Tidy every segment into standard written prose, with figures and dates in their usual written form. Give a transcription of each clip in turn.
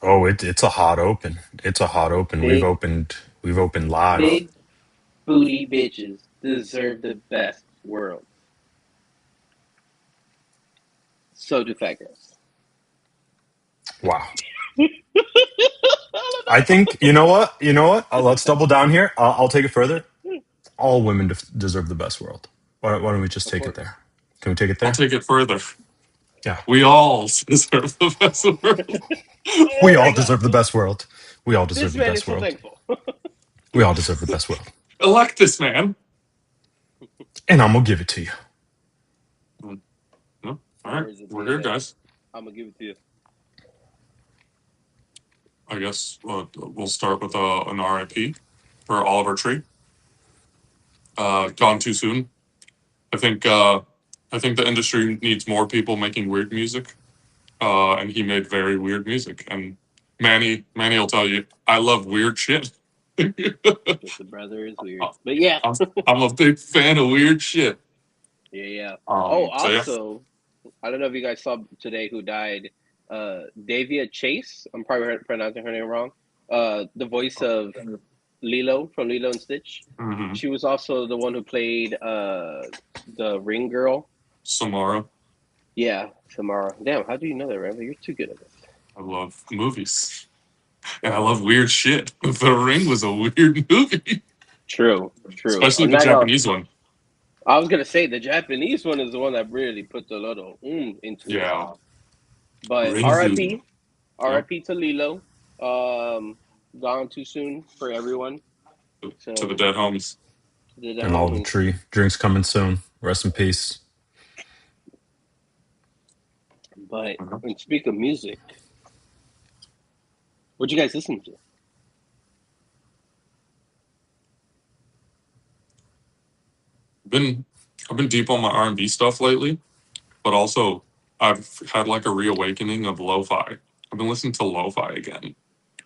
Oh, it's a hot open. It's a hot open. We've Big, opened we've opened live. big booty bitches deserve the best world. So do fat girls. Wow. I I don't think you know what? You know what? know. Let's double down here. I'll take it further. All women deserve the best world. Why don't we just Of take it course. there? Can we take it I'll there? take it further. Yeah. We all deserve the best world. We Oh my all god. deserve the best world. We all deserve This the man is best so world. thankful. We all deserve the best world. Elect this man. And I'm gonna give it to you. Mm, no, all right, Words of we're the here, elect. guys. I'm gonna give it to you. I guess we'll start with an RIP for Oliver Tree. Gone too soon. I think uh, I think the industry needs more people making weird music. And he made very weird music. And Manny will tell you, I love weird shit. I'm, Because the brother is weird. But yeah. I'm a big fan of weird shit. Yeah, yeah. Oh, So yeah, also, I don't know if you guys saw today who died. Davia Chase. I'm probably pronouncing her name wrong. The voice of Lilo from Lilo and Stitch. hmm She was also the one who played the ring girl. Samara. Yeah, Samara. Damn, how do you know that, Rambo? You're too good at this. I love movies. And I love weird shit. The Ring was a weird movie, True, true. especially I'm the not gonna. Japanese one. I was gonna say the Japanese one is the one that really puts a little into it. Yeah, But Ringu. R.I.P. Yeah, R.I.P. to Lilo. Um, Gone too soon for everyone. to the So dead homies. to the And Oliver homies. Tree. Drinks coming soon. Rest in peace. But Mhm. when speak of music, what you guys listen to? Been I've been deep on my R&B stuff lately, but also I've had like a reawakening of lo-fi. I've been listening to lo-fi again.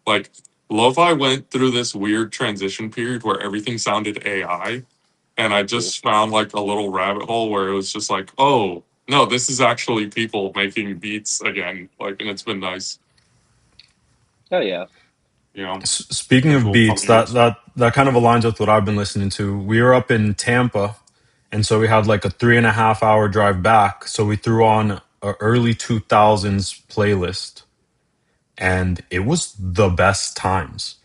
Like lo-fi went through this weird transition period where everything sounded AI, and I True. just found like a little rabbit hole where it was just like, oh no, this is actually people making beats again. Like, and it's been nice. Oh yeah. You know, Speaking a of cool beats, couple that years. that that kind of aligns with what I've been listening to. We were up in Tampa, and so we had like a 3.5 hour drive back. So we threw on a early 2000s playlist, and it was the best times.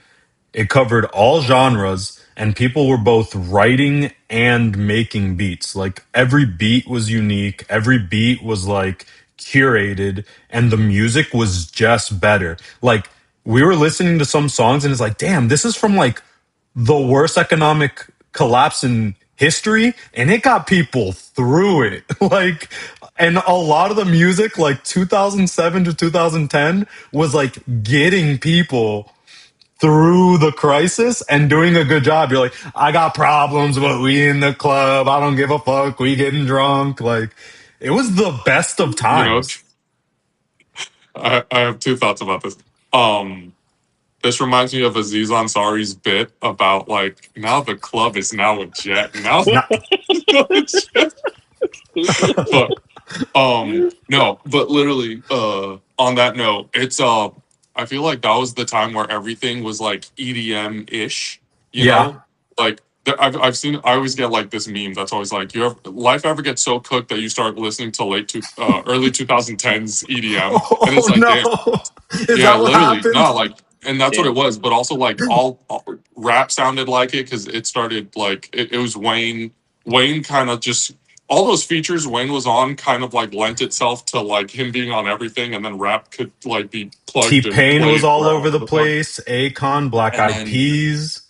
It covered all genres, and people were both writing and making beats. Like every beat was unique, every beat was like curated, and the music was just better. Like we were listening to some songs, and it's like, damn, this is from like the worst economic collapse in history, and it got people through it. Like, and a lot of the music, like 2007 to 2010, was like getting people through the crisis and doing a good job. You're like, I got problems, but we in the club. I don't give a fuck. We getting drunk. Like, it was the best of You know, times. I have two thoughts about this. Um, this reminds me of Aziz Ansari's bit about like now the club is now a jet. Now Not, it's a jet. Stupid. But no, but literally on that note, it's I feel like that was the time where everything was like EDM ish, you yeah. know? Like I've seen I always get like this meme that's always like you ever life ever gets so cooked that you start listening to early 2010s EDM and it's Oh, like damn. no. Is Yeah, that what literally. happened? No, like and that's what it Damn. was, but also like all rap sounded like it cuz it started like it was Wayne kind of just all those features Wayne was on kind of like lent itself to like him being on everything, and then rap could like be T plugged and Pain was played all over wherever the the fuck. place. Akon, Black And Eyed then Peas.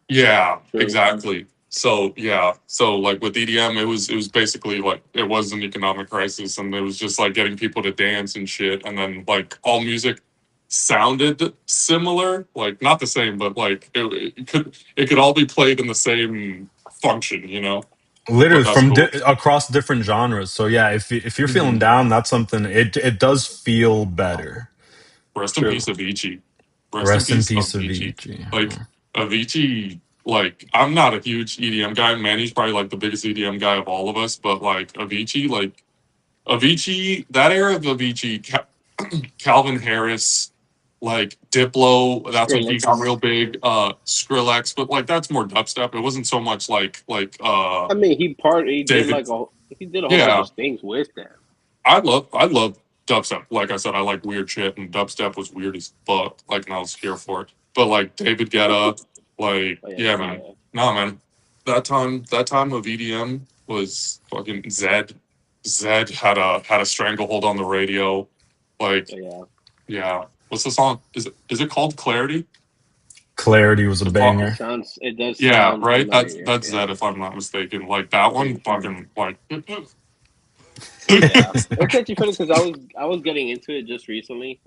yeah, True. exactly. So yeah, so like with EDM, it was basically like it was an economic crisis, and it was just like getting people to dance and shit, and then like all music sounded similar, like not the same, but like it could all be played in the same function, you know. But Literally that's from cool. across different genres. So yeah, if you're feeling hmm down, that's something. It does feel better. Rest in True. peace, Avicii. Rest in Rest in peace, peace, Avicii. Avicii. Like Avicii, like I'm not a huge EDM guy. Manny's probably like the biggest EDM guy of all of us. But like Avicii, that era of Avicii, Calvin Harris. like Diplo. That's when he got Skrillex. real big. Skrillex, but like that's more dubstep. It wasn't so much like I mean, he did David. like he did a whole bunch Yeah, of things with them. I love dubstep. Like I said, I like weird shit, and dubstep was weird as fuck. Like, and I was here for it. But like David Guetta, like Oh yeah, yeah, David man, Guetta. nah, man. That time of EDM was fucking Zed. Zed had a stranglehold on the radio. Oh Like, yeah, yeah. What's the song? Is it called Clarity? Clarity was a The fuck. banger. it does Yeah, sound right. That's familiar. that's Yeah, Zed if I'm not mistaken. Like that one, pretty sure. fucking like. Yeah, it's actually funny because I was getting into it just recently.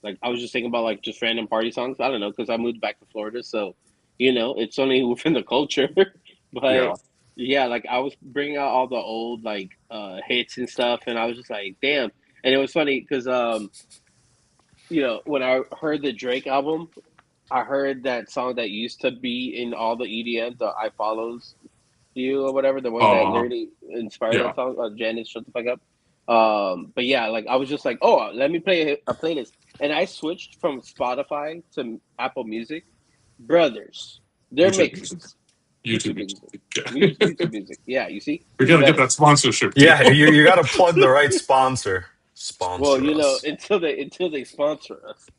Like I was just thinking about like just random party songs. I don't know because I moved back to Florida, so it's only within the culture. But Yeah. yeah, like I was bringing out all the old like hits and stuff, and I was just like, damn. And it was funny because when I heard the Drake album, I heard that song that used to be in all the EDM, the I Follows You or whatever, the one that Uh. literally inspired Yeah. that song, Janice, shut the fuck up. But yeah, like I was just like, oh, let me play a playlist, and I switched from Spotify to Apple Music. Brothers, their YouTube music. mixes, YouTube YouTube music, music. Yeah. YouTube music. Yeah, you see, We who's gotta get better? that sponsorship deal. Yeah, you got to plug the right sponsor. Well, Sponsor us. until they sponsor us,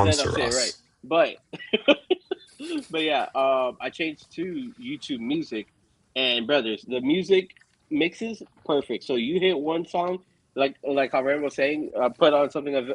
then I'll Sponsor say it right. us. But but yeah, I changed to YouTube Music, and brothers, the music mixes perfect. So you hit one song, like how Ren was saying, put on something of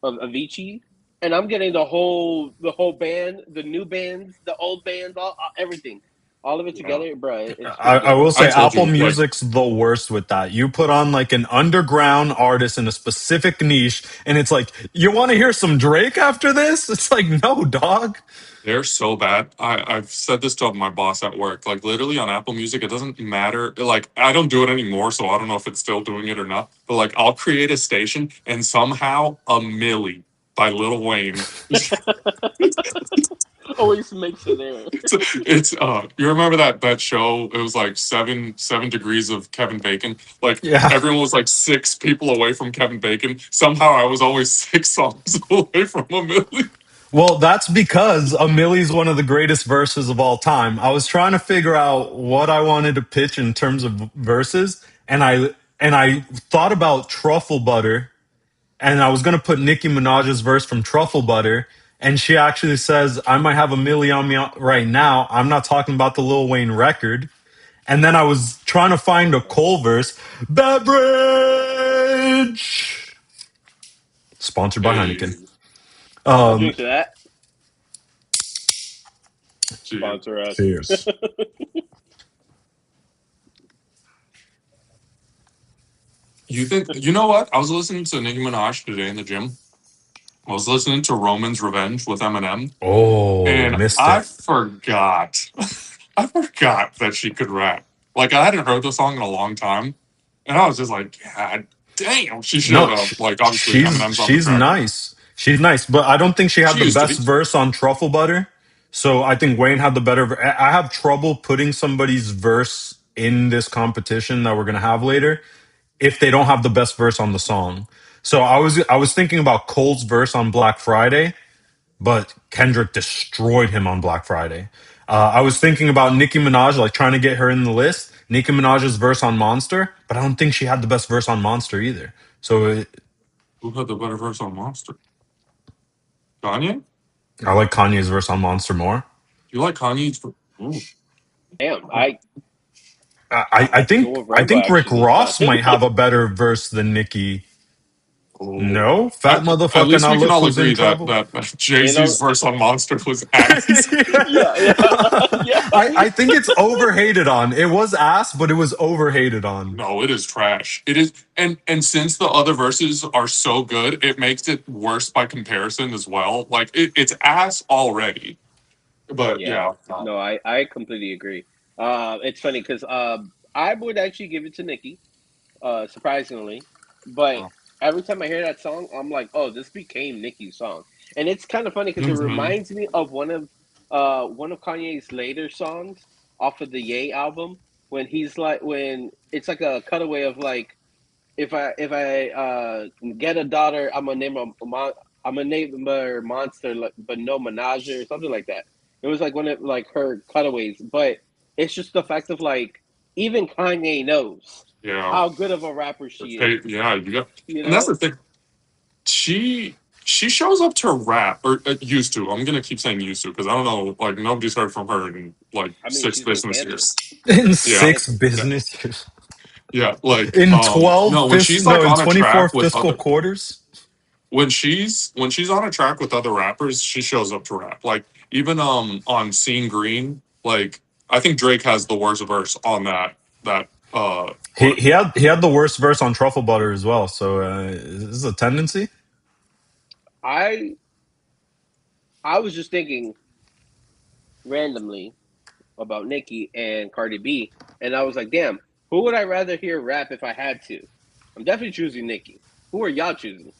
Avicii, and I'm getting the whole band, the new bands, the old bands, everything, all of it Yeah. together, bro. It's I, pretty I good. will I say told Apple you, like, Music's the worst with that. You put on like an underground artist in a specific niche, and it's like, you want to hear some Drake after this? It's like, no, dog. they're so bad. I've said this to my boss at work. Like, literally on Apple Music, it doesn't matter. Like, I don't do it anymore, so I don't know if it's still doing it or not. But like, I'll create a station, and somehow a Millie by Lil Wayne. Always makes it there. It's you remember that show? It was like seven degrees of Kevin Bacon. Like Yeah. everyone was like six people away from Kevin Bacon. Somehow I was always six songs away from a million. Well, that's because A Millie's one of the greatest verses of all time. I was trying to figure out what I wanted to pitch in terms of verses, and I thought about Truffle Butter, and I was gonna put Nicki Minaj's verse from Truffle Butter, and she actually says, "I might have a milli on me right now." I'm not talking about the Lil Wayne record. And then I was trying to find a Cole verse. Beverage, sponsored by Heineken. Hey, I'll Um, drink to that. cheers. Sponsor us. Cheers. You know what? I was listening to Nicki Minaj today in the gym. I was listening to Roman's Revenge with Eminem, Oh, and missed I it. forgot. I forgot that she could rap. Like I hadn't heard the song in a long time, and I was just like, God damn, she showed No, up. Like obviously she's Eminem's on the she's track. nice. She's nice, but I don't think she had She the used to best be. verse on Truffle Butter. So I think Wayne had the better. I have trouble putting somebody's verse in this competition that we're gonna have later if they don't have the best verse on the song. So I was thinking about Cole's verse on Black Friday, but Kendrick destroyed him on Black Friday. I was thinking about Nicki Minaj, like trying to get her in the list. Nicki Minaj's verse on Monster, but I don't think she had the best verse on Monster either. So Who had the better verse on Monster? Kanye? I like Kanye's verse on Monster more. You like Kanye's? Ooh. Damn, I, I I have to think go with I Rambo think Rick actually, but Ross might have a better verse than Nicki. Oh. No, fat At motherfucker. least Now we can look all who's in agree that trouble. that Jay you know, Z's verse on Monster was ass. yeah, yeah, yeah. I think it's overhated on. It was ass, but it was overhated on. No, it is trash. It is, and since the other verses are so good, it makes it worse by comparison as well. Like it's ass already. But Yeah, yeah, no, I completely agree. It's funny because I would actually give it to Nikki, surprisingly, but every time I hear that song, I'm like, oh, this became Nicki's song, and it's kind of funny because it hmm reminds me of one of Kanye's later songs off of the Ye album when he's like when it's like a cutaway of like if I get a daughter, I'm gonna name her Monster, but no Menage or something like that. It was like one of like her cutaways, but it's just the fact of like even Kanye knows Yeah. how good of a rapper she Hey, is. yeah, you got, You and that's know, the thing. She shows up to rap or used to. I'm gonna keep saying used to because I don't know. Like nobody's heard from her in like I mean, six she's been business canceled. years. In She's been Yeah, six canceled. yeah, business years. yeah. Like In 12 no, when she's like in on a 24 track with fiscal other quarters. when she's on a track with other rappers, she shows up to rap. Like even on Seeing Green, like I think Drake has the worst verse on that what He had the worst verse on Truffle Butter as well. So is this a tendency? I I was just thinking randomly about Nicki and Cardi B, and I was like, damn, who would I rather hear rap if I had to? I'm definitely choosing Nicki. Who are y'all choosing?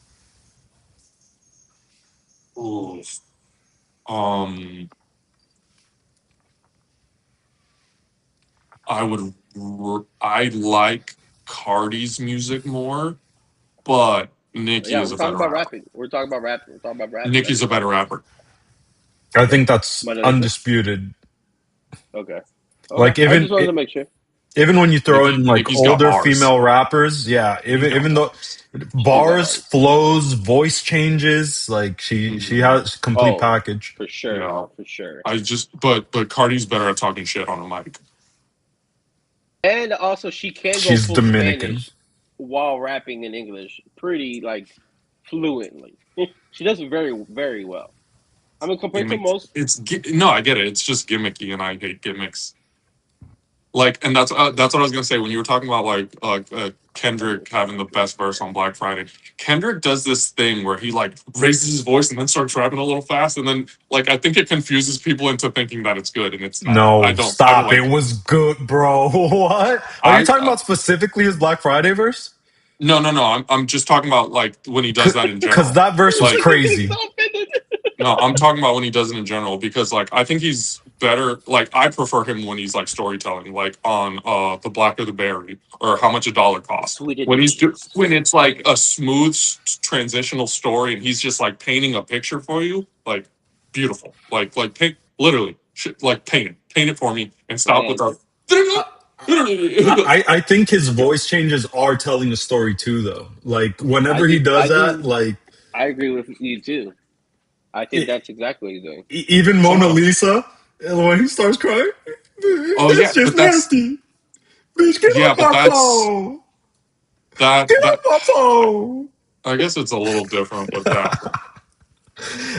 ooh, um I like Cardi's music more, but Nicki Yeah, is we're a talking better about rapper. rapping. We're talking about rapping. We're talking about rapping right Nicki's a now. better rapper. I Okay. think that's Mona Lisa? undisputed. Okay. Okay. Like I just wanted to make sure. even when you throw in like Nicki's got older bars. female rappers, yeah, Nicki's got even though bars. She's got bars, bars. flows, voice changes, like she Hmm. has complete Oh, package. for sure. Yeah. For sure. I just but Cardi's better at talking shit on a mic. And also, she can go She's full Dominican. Spanish while rapping in English pretty, like, fluently. She does it very, very well. I mean, compared to Gimmick. most. No, I get it. It's just gimmicky, and I hate gimmicks. Like, and that's what I was gonna say when you were talking about like Kendrick having the best verse on Black Friday. Kendrick does this thing where he like raises his voice and then starts rapping a little fast, and then like I think it confuses people into thinking that it's good, and it's not. No, I don't stop. It like it. was good, bro. What? Are you I talking about specifically his Black Friday verse? no. I'm just talking about like when he does that in Because general. that verse was He's Like getting so crazy. offended. no, I'm talking about when he does it in general because like I think he's better. Like I prefer him when he's like storytelling, like on the Black or the Berry or How Much a Dollar Cost. Sweeter than When Jesus. it's like a smooth transitional story and he's just like painting a picture for you, like beautiful. Like paint literally like paint it for me and stop with Man, the. I, I think his voice changes are telling a story too, though. Like I whenever he do. does I that, do. like I agree with you too. I think it, that's exactly what he's doing. even Mona Somehow. Lisa, when he starts crying, Oh it's yeah, just but that's nasty. Bitch, get yeah, off but my that's phone. that Get that. off my phone. I guess it's a little different with that,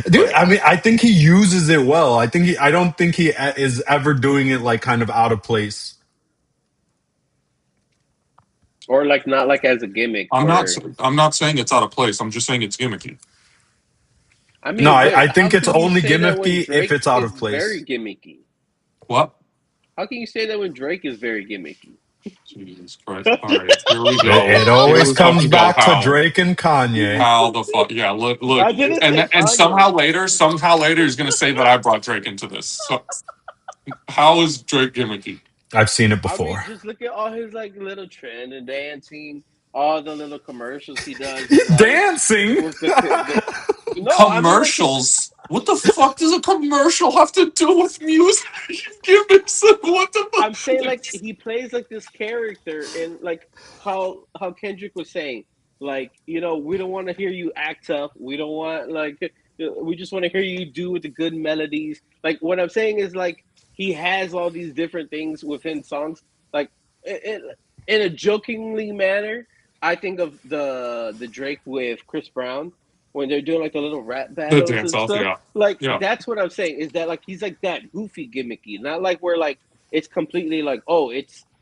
Dude, but I mean, I think he uses it well. I don't think he is ever doing it like kind of out of place. Or like not like as a gimmick where I'm not saying it's out of place. I'm just saying it's gimmicky. I No, mean, but I how think it's can you only say that when gimmicky if Drake it's out is of place. very gimmicky? What? How can you say that when Drake is very gimmicky? Jesus Christ! All right, here we It go. Here always we comes fucking go. back to Drake and Kanye. How the fuck? Yeah, look, I didn't say and Kanye. somehow later he's gonna say that I brought Drake into this. So how is Drake gimmicky? I've seen it I mean, before. just look at all his like little trend and dancing, all the little commercials he does with like Dancing. with the no, I mean like Commercials. What the fuck does a commercial have to do with music gimmicks? What I'm saying the like he plays like this character and like how Kendrick was saying like we don't want to hear you act tough, we don't want like we just want to hear you do with the good melodies. Like what I'm saying is like he has all these different things within songs like in, in a jokingly manner. I think of the Drake with Chris Brown when they're doing like the little rap the battles dance and off? stuff. Yeah, Like yeah. that's what I'm saying is that like he's like that goofy gimmicky, not like where like it's completely like oh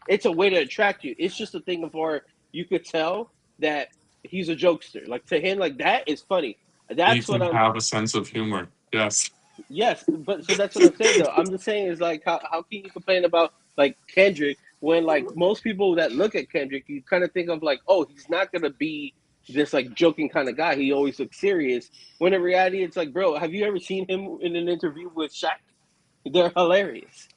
it's a way to attract you. It's just a thing of where you could tell that he's a jokester. Like to him, like that is funny. He That's what can I'm. have a sense of humor. Yes. Yes, but so that's what I'm saying though. I'm just saying is like how can you complain about like Kendrick when like most people that look at Kendrick, you kind of think of like oh he's not gonna be this like joking kind of guy. He always looks serious. When in reality, it's like bro, have you ever seen him in an interview with Shaq? They're hilarious.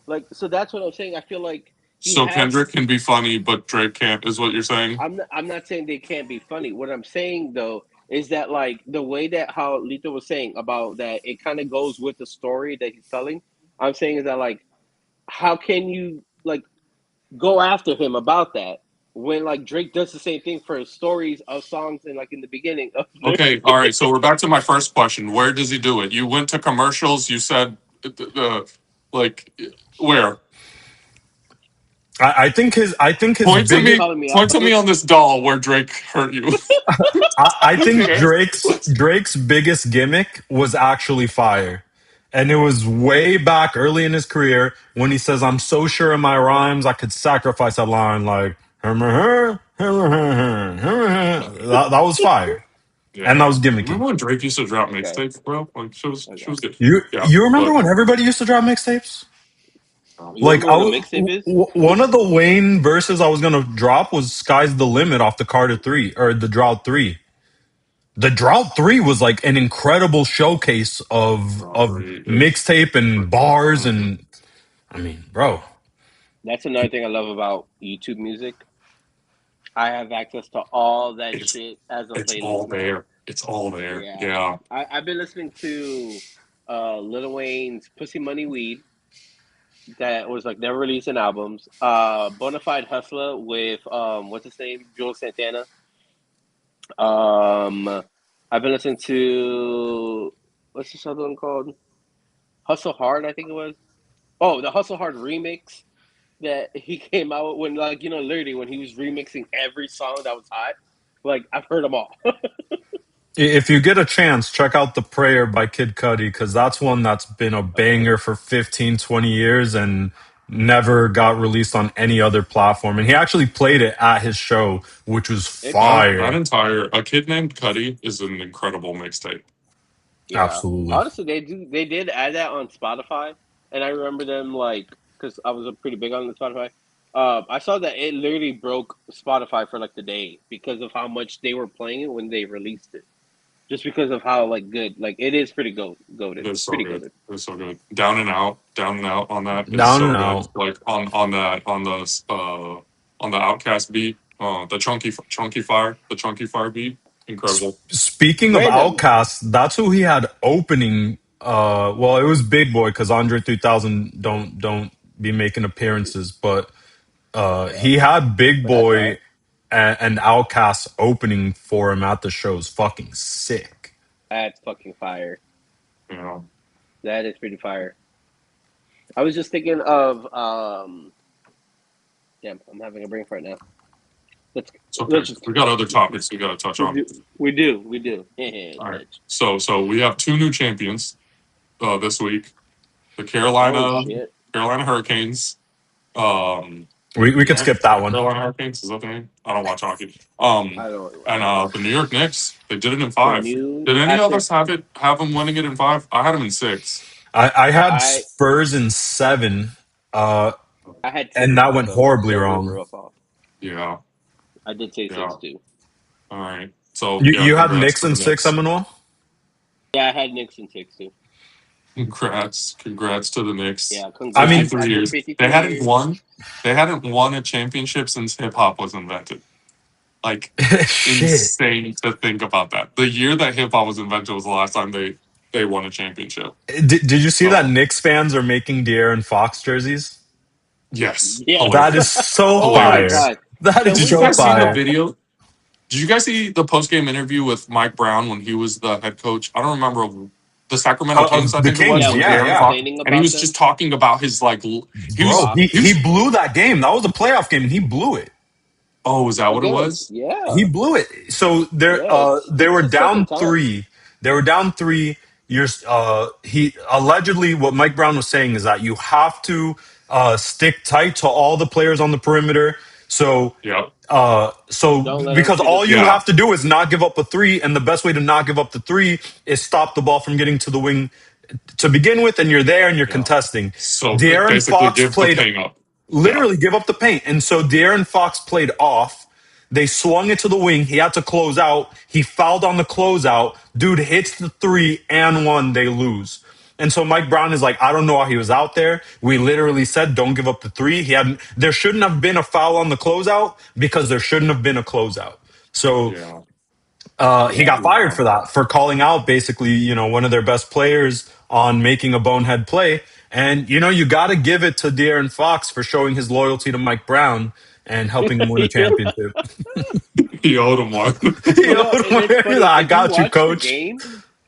Like so that's what I'm saying. I feel like he So has. Kendrick can be funny, but Drake can't, is what you're saying? I'm not saying they can't be funny. What I'm saying though is that like the way that how Lito was saying about that it kind of goes with the story that he's telling. I'm saying is that like how can you like go after him about that when like Drake does the same thing for stories of songs and like in the beginning of Okay, lyrics. all right. So we're back to my first question. Where does he do it? You went to commercials. You said, like, where? I think his Point to Are you biggest me. calling me Point out? to me on this doll where Drake hurt you. I think Okay. Drake's biggest gimmick was actually fire. And it was way back early in his career when he says, I'm so sure in my rhymes I could sacrifice a line like that was fire. And that Yeah. was gimmicky. Remember when Drake used to drop Okay, mixtapes, bro? Like she okay. was good. You Yeah, you remember but when everybody used to drop mixtapes? You Like remember what a mixtape is? one of the Wayne verses I was gonna drop was "Sky's the Limit" off the Carter 3 or the Drought 3. The Drought 3 was like an incredible showcase of robbery is mixtape and freaking bars fun. and I mean, bro. That's another thing I love about YouTube Music. I have access to all that It's shit as a it's all playlist now. there. It's all there. Yeah, Yeah. I've been listening to Lil Wayne's "Pussy Money Weed" that was like never released in albums. Bonafide Hustler with what's his name, Joel Santana. I've been listening to what's this other one called? Hustle Hard, I think it was. Oh, the Hustle Hard remix that he came out with when, like, literally when he was remixing every song that was hot. Like, I've heard them all. If you get a chance, check out "The Prayer" by Kid Cudi because that's one that's been a Okay, banger for 15, 20 years and never got released on any other platform. And he actually played it at his show, which was That fire. entire A Kid Named Cuddy is an incredible mixtape. yeah. Absolutely. Honestly, they did add that on Spotify, and I remember them like because I was pretty big on the Spotify. I saw that it literally broke Spotify for like the day because of how much they were playing it when they released it. Just because of how like good, like it is pretty It goaded, is so pretty good. goaded. It is so good. Down and out on that is Down so and good. out. Like on the Outcast beat, the chunky fire beat, incredible. Speaking of Random, Outcast, that's who he had opening. Well, it was Big Boy because Andre 3000 don't be making appearances, but yeah, he had Big but that's Boy hot. and Outcast opening for him at the shows. Fucking sick. That's fucking fire. You know, That is pretty fire. I was just thinking of damn, I'm having a brain fart now. Let's it's okay. let's just We got other topics we got to touch we on. do we do. All right. Bitch. So we have two new champions this week. The Oh Carolina shit. Carolina Hurricanes. Um, We could right? skip that one. Carolina Hurricanes, is that the name? I don't watch hockey. I don't really watch And hockey. the New York Knicks, they did it in The five. new Did any of after us have them winning it in five? I had them in six. I had I Spurs in 7, uh, I had and 6 that went also. horribly Don't rip wrong. her up off. Yeah, I did say yeah. 6 too. All right. So You yeah, you had congrats Knicks to the in 6, Knicks. Emmanuel? Yeah, I had Nixon 6 too. Congrats to the Knicks. Yeah, I Fifty mean, congrats three after years. 53 years. They hadn't won a championship since hip hop was invented. Like shit. insane to think about that. The year that hip hop was invented was the last time they won a championship. Did you see that So Knicks fans are making De'Aaron Fox jerseys? yes, Yes. That is hilarious, so Oh my fire. hilarious. god. That Can is we Did you so talk guys see the about fire. video? Did you guys see the post game interview with Mike Brown when he was the head coach? I don't remember the Sacramento Kings. Of I the think it yeah, was Kings, with when he yeah, was De'Aaron yeah. Fox, complaining and he about was them? just talking about his he was Bro, Fox. he he was. blew that game. That was a playoff game, and he blew it. Oh, is that what it Again. was? He Yeah. blew it. So Yeah. they It's were his second down time. 3. They were down 3. You're he allegedly what Mike Brown was saying is that you have to stick tight to all the players on the perimeter. So Yep. Don't let him because see the all you Yeah. have to do is not give up a 3, and the best way to not give up the 3 is stop the ball from getting to the wing to begin with, and you're there and you're Yeah. contesting. So De'Aaron basically, Fox give the played paint up. Yeah. literally give up the paint. And so De'Aaron Fox played off. They swung it to the wing. He had to close out. He fouled on the closeout. Dude hits the 3 and 1. They lose. And so Mike Brown is like, I don't know why he was out there. We literally said, don't give up the three. There shouldn't have been a foul on the closeout because there shouldn't have been a closeout. So Yeah. he Yeah. got fired Yeah. for that, for calling out basically, one of their best players on making a bonehead play. And, you got to give it to De'Aaron Fox for showing his loyalty to Mike Brown and helping him win a championship. He owed him one. And it's funny I if you got you, watch the coach. game.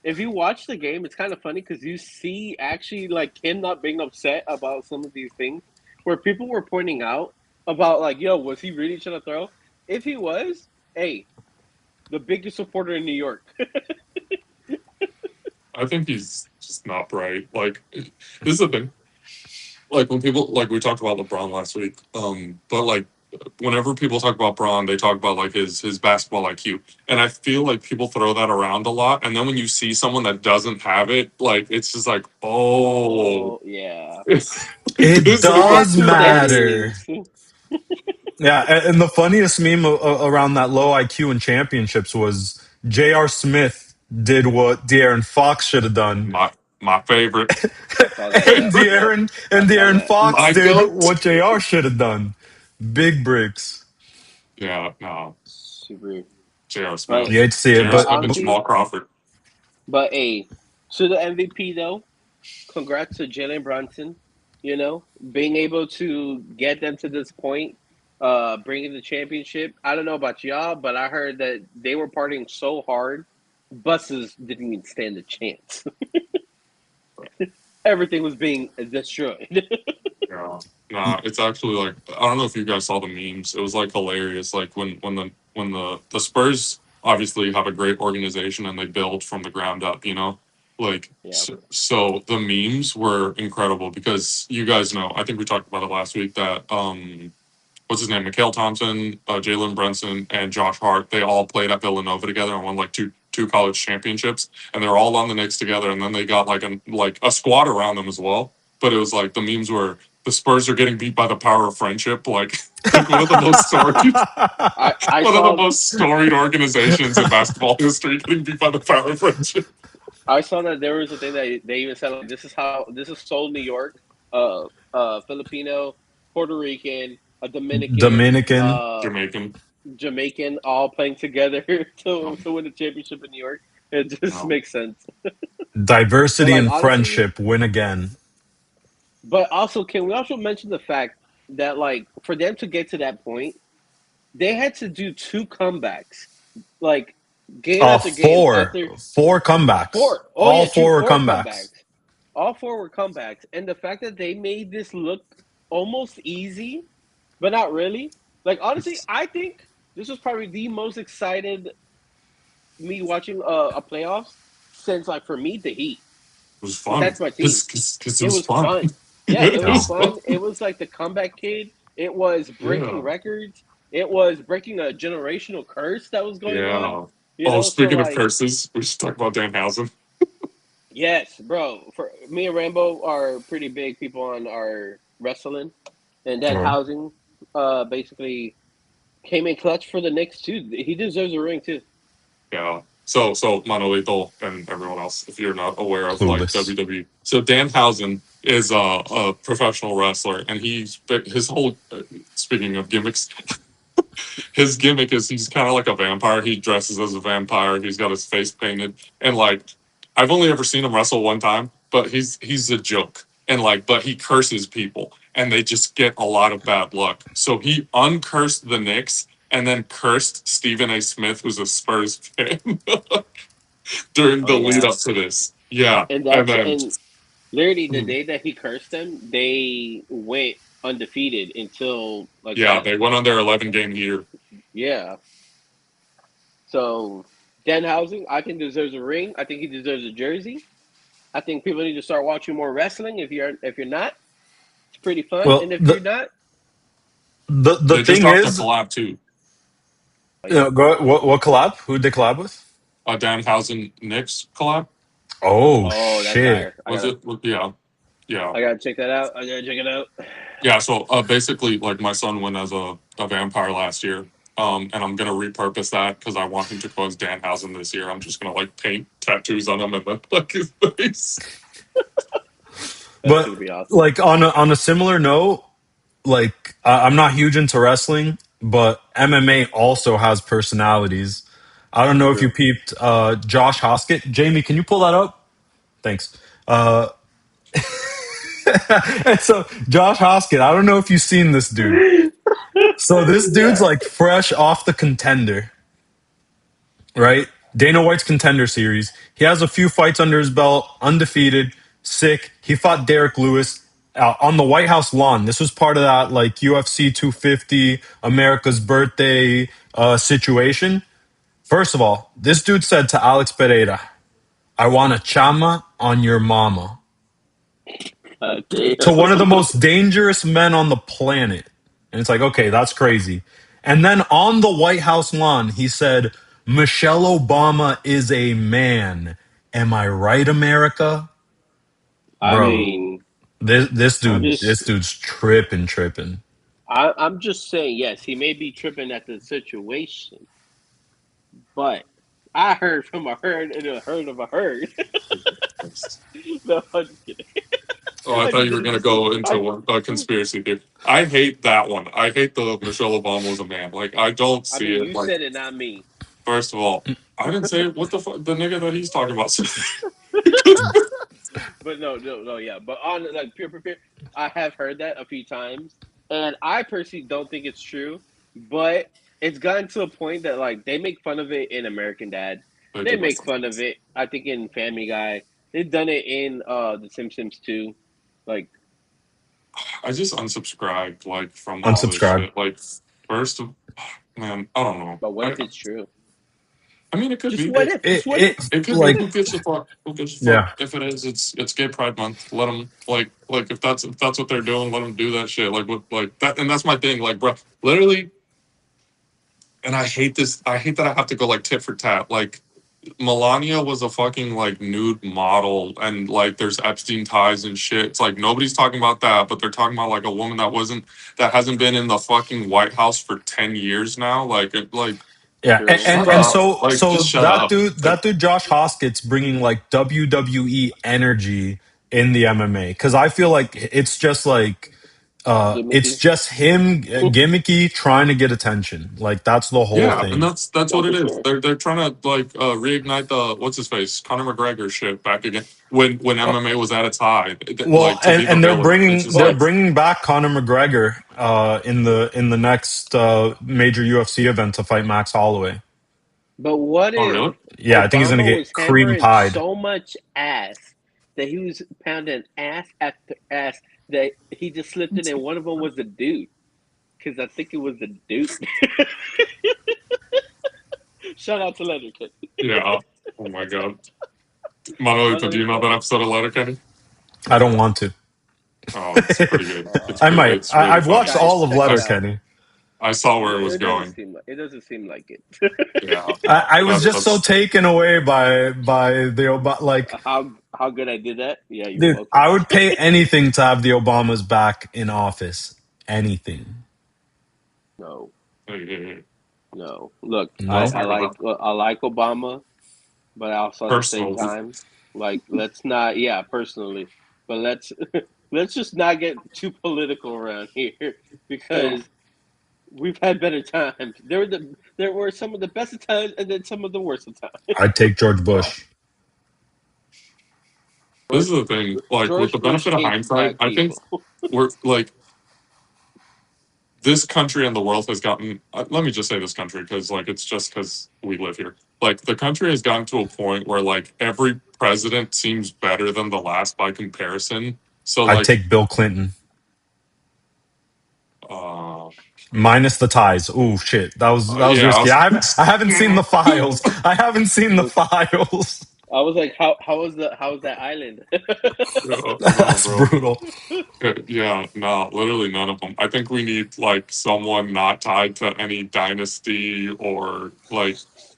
If you watch the game, it's kind of funny because you see actually like him not being upset about some of these things, where people were pointing out about like, yo, was he really trying to throw? If he was, hey, the biggest supporter in New York. I think he's just not bright. Like, this is the thing. Like when people like we talked about LeBron last week, but like whenever people talk about Braun, they talk about like his basketball IQ, and I feel like people throw that around a lot. And then when you see someone that doesn't have it, like it's just like, oh, Oh yeah, this It it is takes does two matter. decades. Yeah, and the funniest meme around that low IQ in championships was J.R. Smith did what De'Aaron Fox should have done, my favorite. I saw that. and Yep, yep. I saw De'Aaron that. Fox My did goat. what JR should have done. Big breaks. Yeah, no, Super. J.R. But You Smith, hate to see it, J.R. but Smith and honestly, Jamal Crawford. but hey, to the MVP though, congrats to Jalen Brunson. Being able to get them to this point, bringing the championship. I don't know about y'all, but I heard that they were partying so hard, buses didn't even stand a chance. Everything was being destroyed. Yeah. Nah, it's actually like I don't know if you guys saw the memes. It was like hilarious. Like when the Spurs obviously have a great organization and they build from the ground up, Like Yeah, so the memes were incredible because you guys know, I think we talked about it last week that what's his name? Mikhail Thompson, Jalen Brunson, and Josh Hart. They all played at Villanova together and won like two college championships, and they're all on the Knicks together. And then they got like a squad around them as well. But it was like the memes were the Spurs are getting beat by the power of friendship. Like like one of the most storied I one of the saw most storied organizations in basketball history getting beat by the power of friendship. I saw that there was a thing that they even said like this is Seoul, New York, uh, Filipino, Puerto Rican, a Dominican, Dominican Jamaican. Jamaican, all playing together to win the championship in New York. It just No. makes sense. But diversity like and honestly, friendship win again. but also can we also mention the fact that like for them to get to that point, they had to do two comebacks, like game after game after Four comebacks. four. Oh All yeah, true, four were four comebacks. comebacks. All four were comebacks, and the fact that they made this look almost easy, but not really. Like honestly, It I think this was probably the most excited me watching a playoffs since like for me the Heat, was because fun. that's my team. Because it It was was fun. fun. Yeah, it It was Yeah. was fun. fun. It was like the comeback kid. It was breaking Yeah. records. It was breaking a generational curse that was going on. Yeah. Oh, So speaking of like curses, we should talk about Danhausen. yes, bro. For me and Rambo are pretty big people on our wrestling, and that Sure. housing, basically came in clutch for the Knicks too. He deserves a ring too. Yeah. So Manolito and everyone else, if you're not aware of like Clueless. WWE, so Danhausen is a professional wrestler, and his whole speaking of gimmicks, his gimmick is he's kind of like a vampire. He dresses as a vampire. He's got his face painted, and like I've only ever seen him wrestle one time, but he's a joke, and like but he curses people, and they just get a lot of bad luck. So he uncursed the Knicks and then cursed Stephen A. Smith, who's a Spurs fan, during Oh the lead yeah, up to this. Yeah, and and that's then and literally the mm, day that he cursed them, they went undefeated until like yeah, what? they went on their 11 game heater. Yeah. So Danhausen, I think deserves a ring. I think he deserves a jersey. I think people need to start watching more wrestling. If you're not, it's pretty fun. Well, And if you're not, the They just thing dropped a is, collab too. oh yeah. what collab? Who did they collab with? A Danhausen Knicks collab. Oh Oh, that's shit! fire. Was it? Yeah, yeah, I gotta check that out. I gotta check it out. yeah. So basically, like my son went as a vampire last year, and I'm gonna repurpose that because I want him to go as Danhausen this year. I'm just gonna like paint tattoos on him and then like his face. That's But gonna be awesome. like on a similar note, like I'm not huge into wrestling, but MMA also has personalities. I don't know if you True. peeped Josh Hoskett. Jamie, can you pull that up? Thanks. Uh, and so Josh Hoskett, I don't know if you've seen this dude. So this dude's Yeah. like fresh off the Contender, right? Dana White's Contender series. He has a few fights under his belt, undefeated, sick. He fought Derek Lewis on the White House lawn. This was part of that like UFC 250 America's birthday situation. First of all, this dude said to Alex Pereira, "I want a chama on your mama." Damn. To one of the most dangerous men on the planet. And it's like, okay, that's crazy. And then on the White House lawn, he said, Michelle Obama is a man. Am I right, America? I Bro, mean, I'm this just, dude's tripping. I'm just saying. Yes, he may be tripping at the situation, but I heard from a herd and a herd of a herd. No, I'm just kidding. Oh, I I thought just you were did it gonna to see. go into a conspiracy theory. I hate that one. I hate the Michelle Obama was a man. Like I don't I see mean, it. you Like said it, not me. first of all, I didn't say what the fuck the nigga that he's talking about. But no, yeah. But on like pure, I have heard that a few times, and I personally don't think it's true. But it's gotten to a point that like they make fun of it in American Dad. They They do make listen. fun of it. I think in Family Guy, they've done it in The Simpsons too. Like, I just unsubscribed like from all this Unsubscribe. shit. Like first of man, I don't know. but what if it's true? I mean, it could Just be. what if? Just what if? It could be. Like, Who gives a fuck? Who gives a fuck? yeah. If it is, it's Gay Pride Month. Let them like if that's what they're doing, let them do that shit. Like what like that, and that's my thing. Like, bro, literally. And I hate this. I hate that I have to go like tit for tat. Like Melania was a fucking like nude model, and like there's Epstein ties and shit. It's like nobody's talking about that, but they're talking about like a woman that hasn't been in the fucking White House for 10 years now. Like Yeah, and, True. and shut and up. so Like so just shut up. that dude Josh Hoskett's bringing like WWE energy in the MMA because I feel like it's Gimmicky. just him gimmicky trying to get attention. Like that's the whole Yeah, and thing. that's No, what for it is. sure. They're trying to like reignite the what's his face Conor McGregor shit back again when Uh, MMA was at its high, Well, like to be the and villain. It's just they're like But bringing back Conor McGregor in the next major UFC event to fight Max Holloway. But what oh if really? Yeah, I think he's gonna Obama get was cream hammering pied. so much ass that he was pounding ass after ass that he just slipped in and one of them was a dude? Because I think it was a dude. Shout out to Leonard. Yeah. Oh my god. Monolith, do you know that episode of Letterkenny? I don't want to. Oh, it's pretty good. I might. It's really I've watched funny. Guys, all of check I, it s- out. Letterkenny. I saw where it was It doesn't going. seem like it. Yeah. I was just so That's taken away by the like, How good I did that? Yeah, you're dude. welcome. I would pay anything to have the Obamas back in office. Anything. No, hey, hey, hey. no. Look, No. I like Obama, but also at the same Personally. time, like let's not. Yeah, personally, but let's just not get too political around here because we've had better times. There were some of the best of times and then some of the worst of times. I'd take George Well, Bush. this is George the thing. Like with George the Bush benefit of hates hindsight, black I think people. we're like this country and the world has gotten let me just say this country because like it's just because we live here, like the country has gotten to a point where like every president seems better than the last by comparison, so I'd like take Bill Clinton. uh Minus the ties. Oh shit, that was yeah risky. I haven't seen the files. I haven't seen the Was files. I was like, how was that island? no That's bro. brutal. Yeah, no, literally none of them. I think we need like someone not tied to any dynasty or like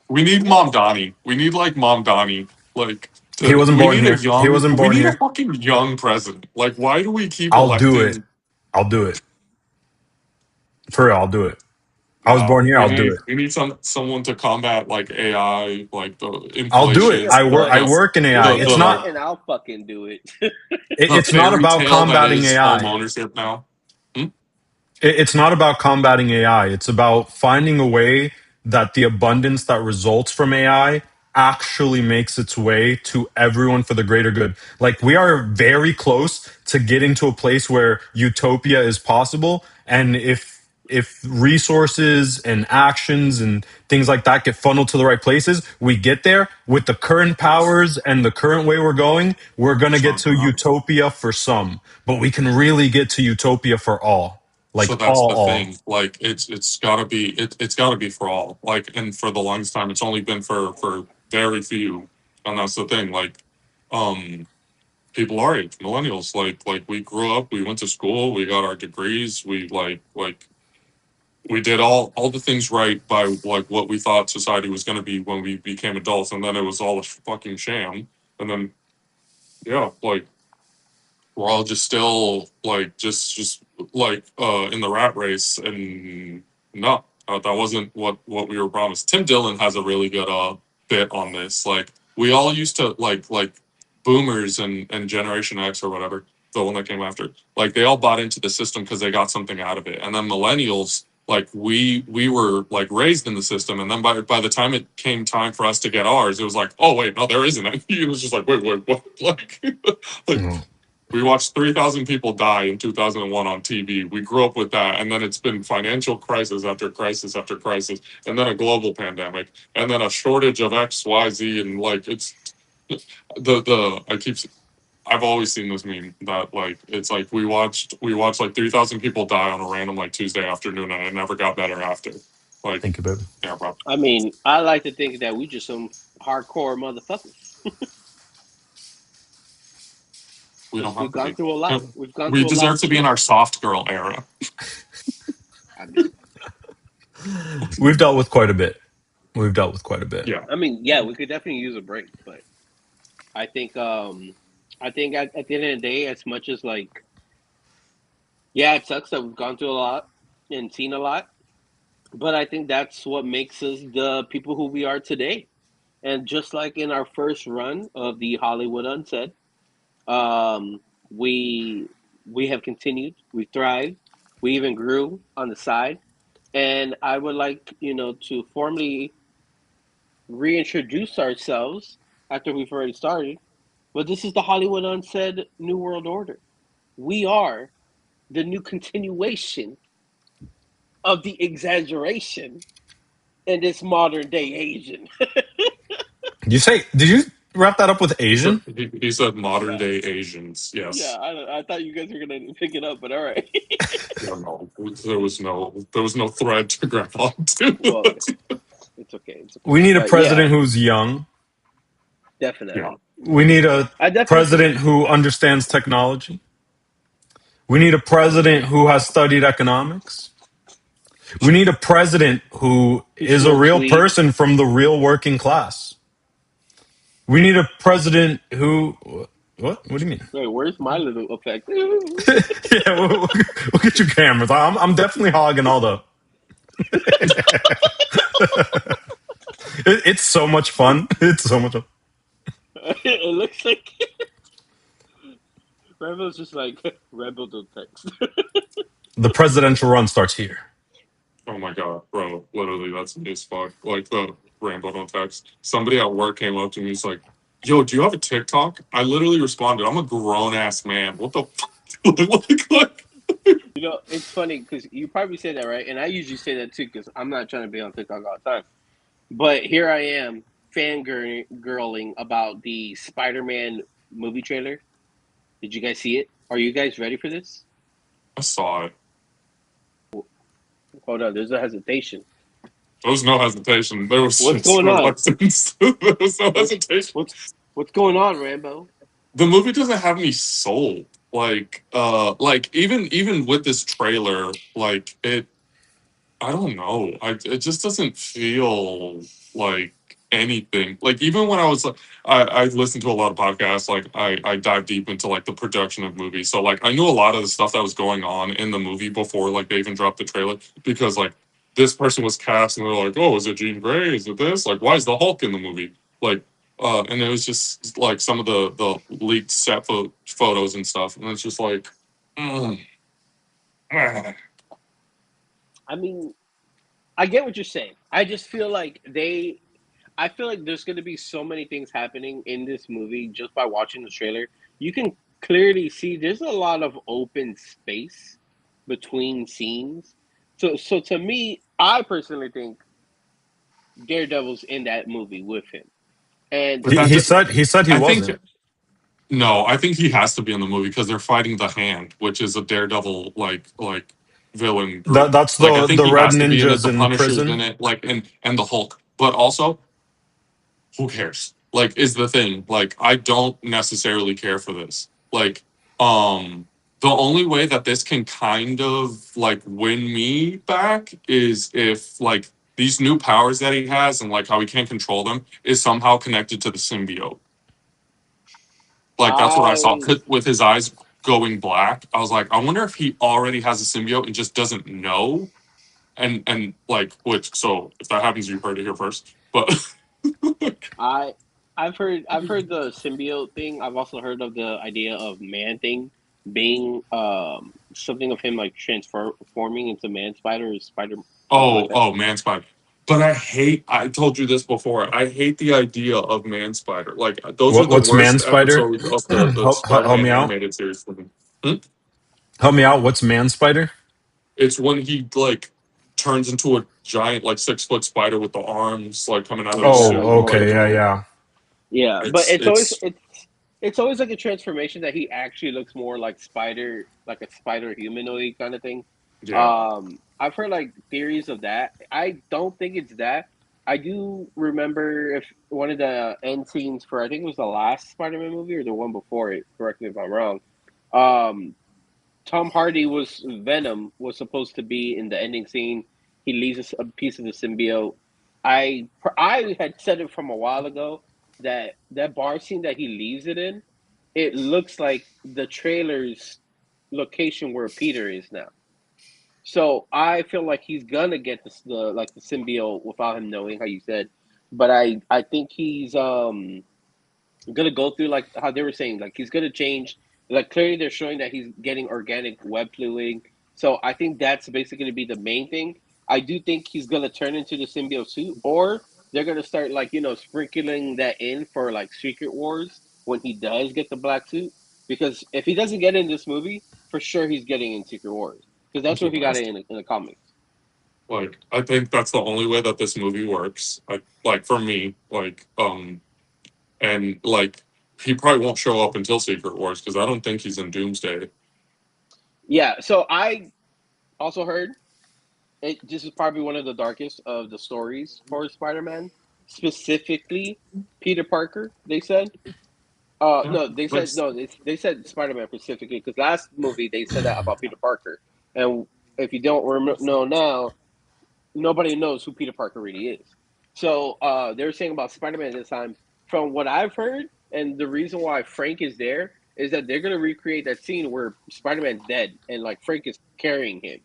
we need Mom Donnie. We need like Mom Donnie. Like He wasn't we born need a here. He wasn't we born need a here. fucking young president. Like why do we keep I'll do it. electing I'll do it. For real, I'll do it. I was Yeah, born here. I'll do it. we need someone to combat like AI, like the I'll do it. inflation, Yeah, I but work in you AI. don't It's get not. that, and I'll fucking do it. the It's not fairy about tale that combating is home AI. ownership now. Hmm? It's not about combating AI. It's about finding a way that the abundance that results from AI actually makes its way to everyone for the greater good. Like we are very close to getting to a place where utopia is possible. And if resources and actions and things like that get funneled to the right places, we get there with the current powers and the current way we're going, we're going to It's get not to gonna happen. utopia for some, but we can really get to utopia for all. So Like that's the all. thing. Like it's gotta be it's gotta be for all. Like and for the longest time, it's only been for very few, and that's the thing. Like, um, people our age, millennials, like we grew up, we went to school, we got our degrees, we like we did all the things right by like what we thought society was gonna be when we became adults, and then it was all a fucking sham. And then yeah, like we're all just still like just like in the rat race, and no, that wasn't what we were promised. Tim Dillon has a really good bit on this. Like we all used to like boomers and Generation X or whatever, the one that came after, like they all bought into the system because they got something out of it. And then millennials, like we were like raised in the system, and then by the time it came time for us to get ours, it was like, oh wait, no, there isn't any. It was just like, wait, what? Like like Mm. we watched 3,000 people die in 2001 on TV. We grew up with that. And then it's been financial crisis after crisis after crisis. And then a global pandemic. And then a shortage of X, Y, Z. And like, it's I've always seen this meme that like, it's like we watched like 3,000 people die on a random like Tuesday afternoon, and it never got better after. Like, Thank you, babe. yeah, bro. I mean, I like to think that we just some hardcore motherfuckers We don't because we've have to gone be. through a lot. We've gone We through a lot deserve of to be in shit. our soft girl era. I mean, We've dealt with quite a bit. We've dealt with quite a bit. Yeah. yeah, we could definitely use a break, but I think, I think at the end of the day, as much as like, yeah, it sucks that we've gone through a lot and seen a lot, but I think that's what makes us the people who we are today. And just like in our first run of the Hollywood Unsaid, um, we we have continued, we thrived, we even grew on the side. And I would like, to formally reintroduce ourselves after we've already started. But this is the Hollywood Unsaid New World Order. We are the new continuation of the exaggeration in this modern day Asian. You say? Did you wrap that up with He said, Asian? he said modern Yeah, day Asians. yeah. Yes. I thought you guys were gonna pick it up, but all right. Yeah, no, there was no thread to grab onto. Well, it's okay. It's okay. We need a But yeah, president who's young. Yeah. definitely. We need a I definitely think president who understands technology. We need a president who has studied economics. We need a president who he is a smokes real weed. person from the real working class. We need a president who. What? What do you mean? Wait, where's my little effect? Yeah, we'll get you cameras. I'm definitely hogging all the. It's so much fun. It's so much fun. It looks like Rebel's just like Rebel the text. The presidential run starts here. Oh my god, bro. Literally, that's me as fuck. Like the Rambo don't text. Somebody at work came up to me. He's like, "Yo, do you have a TikTok?" I literally responded, "I'm a grown ass man. What the fuck?" like, It's funny because you probably say that, right? And I usually say that too because I'm not trying to be on TikTok all the time. But here I am fangirling about the Spider-Man movie trailer. Did you guys see it? Are you guys ready for this? I saw it. Hold on, there's a hesitation. There was no hesitation. There was What's just going on? reluctance. There was no What's hesitation. what's what's going on, Rambo? The movie doesn't have me sold. Like even with this trailer, like it I don't know. It just doesn't feel like anything. Like even when I was like, I listened to a lot of podcasts. Like I dive deep into like the production of movies. So like I knew a lot of the stuff that was going on in the movie before like they even dropped the trailer, because like this person was cast, and they're like, oh, is it Jean Grey? Is it this? Like, why is the Hulk in the movie? Like, and it was just like some of the leaked set photos and stuff, and it's just like, mm, ah. I mean, I get what you're saying. I just feel like I feel like there's going to be so many things happening in this movie just by watching the trailer. You can clearly see there's a lot of open space between scenes. So to me, I personally think Daredevil's in that movie with him. And but He that he said he said he I think wasn't. no, I think he has to be in the movie because they're fighting the Hand, which is a Daredevil like villain That group. that's Like I think the he red has to be in it. ninjas The in Punisher's in prison. it, like and the Hulk. But also, who cares? Like is the thing. Like I don't necessarily care for this. Like the only way that this can kind of like win me back is if like these new powers that he has and like how he can't control them is somehow connected to the symbiote. Like that's what I saw. I 'Cause with his eyes going black. I was like, I wonder if he already has a symbiote and just doesn't know. And like which so if that happens, you heard it here first. But I I've heard the symbiote thing. I've also heard of the idea of man thing being something of him like transforming into man spider or spider something like that. man spider. But I told you this before. I hate the idea of man spider. Like those are the What's Man worst Spider? episodes of the Help Spider-Man me out. animated series for me. Hmm? Help me out. What's Man Spider? It's when he like turns into a giant like 6 foot spider with the arms like coming out of the Yeah, suit. Oh, okay, Like yeah, multiple. yeah. Yeah, but it's it's it's always like a transformation that he actually looks more like spider, like a spider humanoid kind of thing. yeah. I've heard like theories of that. I don't think it's that. I do remember if one of the end scenes for I think it was the last Spider-Man movie or the one before it. Correct me if I'm wrong. Um, Tom Hardy was Venom was supposed to be in the ending scene. He leaves a piece of the symbiote. I had said it from a while ago that that bar scene that he leaves it in, it looks like the trailer's location where Peter is now. So I feel like he's gonna get the like the symbiote without him knowing, how you said. But I think he's gonna go through like how they were saying, like he's gonna change. Like clearly, they're showing that he's getting organic web fluid. So I think that's basically gonna be the main thing. I do think he's gonna turn into the symbiote suit, or they're gonna start like sprinkling that in for like Secret Wars when he does get the black suit. Because if he doesn't get in this movie, for sure he's getting in Secret Wars because that's where he got it in the comics. Like I think that's the only way that this movie works. Like for me, and like he probably won't show up until Secret Wars because I don't think he's in Doomsday. Yeah. So I also heard this is probably one of the darkest of the stories for Spider-Man, specifically Peter Parker. They said, Yeah, no, they said but no, they said Spider-Man specifically because last movie they said that about Peter Parker, and if you don't know now, nobody knows who Peter Parker really is. So they were saying about Spider-Man this time. From what I've heard, and the reason why Frank is there is that they're gonna recreate that scene where Spider-Man's dead and like Frank is carrying him.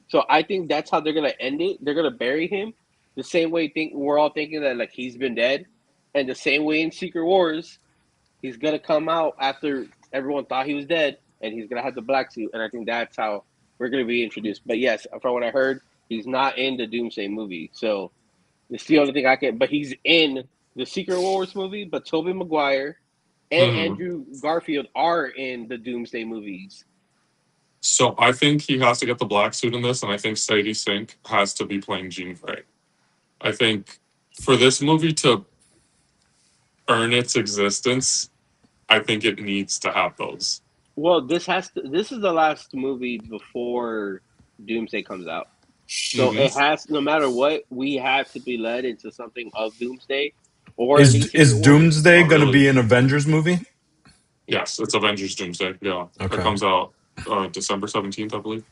So I think that's how they're gonna end it. They're gonna bury him the same way think we're all thinking that like he's been dead, and the same way in Secret Wars, he's gonna come out after everyone thought he was dead, and he's gonna have the black suit. And I think that's how we're gonna be introduced. But yes, from what I heard, he's not in the Doomsday movie. So it's the only thing I can. But he's in the Secret Wars movie. But Tobey Maguire and mhm. Andrew Garfield are in the Doomsday movies. So I think he has to get the black suit in this, and I think Sadie Sink has to be playing Jean Grey. I think for this movie to earn its existence, I think it needs to have those. Well, this is the last movie before Doomsday comes out. So Hmm. it has, no matter what, we have to be led into something of Doomsday or at least Secret Is Wars. Doomsday Oh, gonna really? be an Avengers movie? Yeah, Yes, it's Avengers Doomsday. Yeah, it Okay. comes out December 17th, I believe.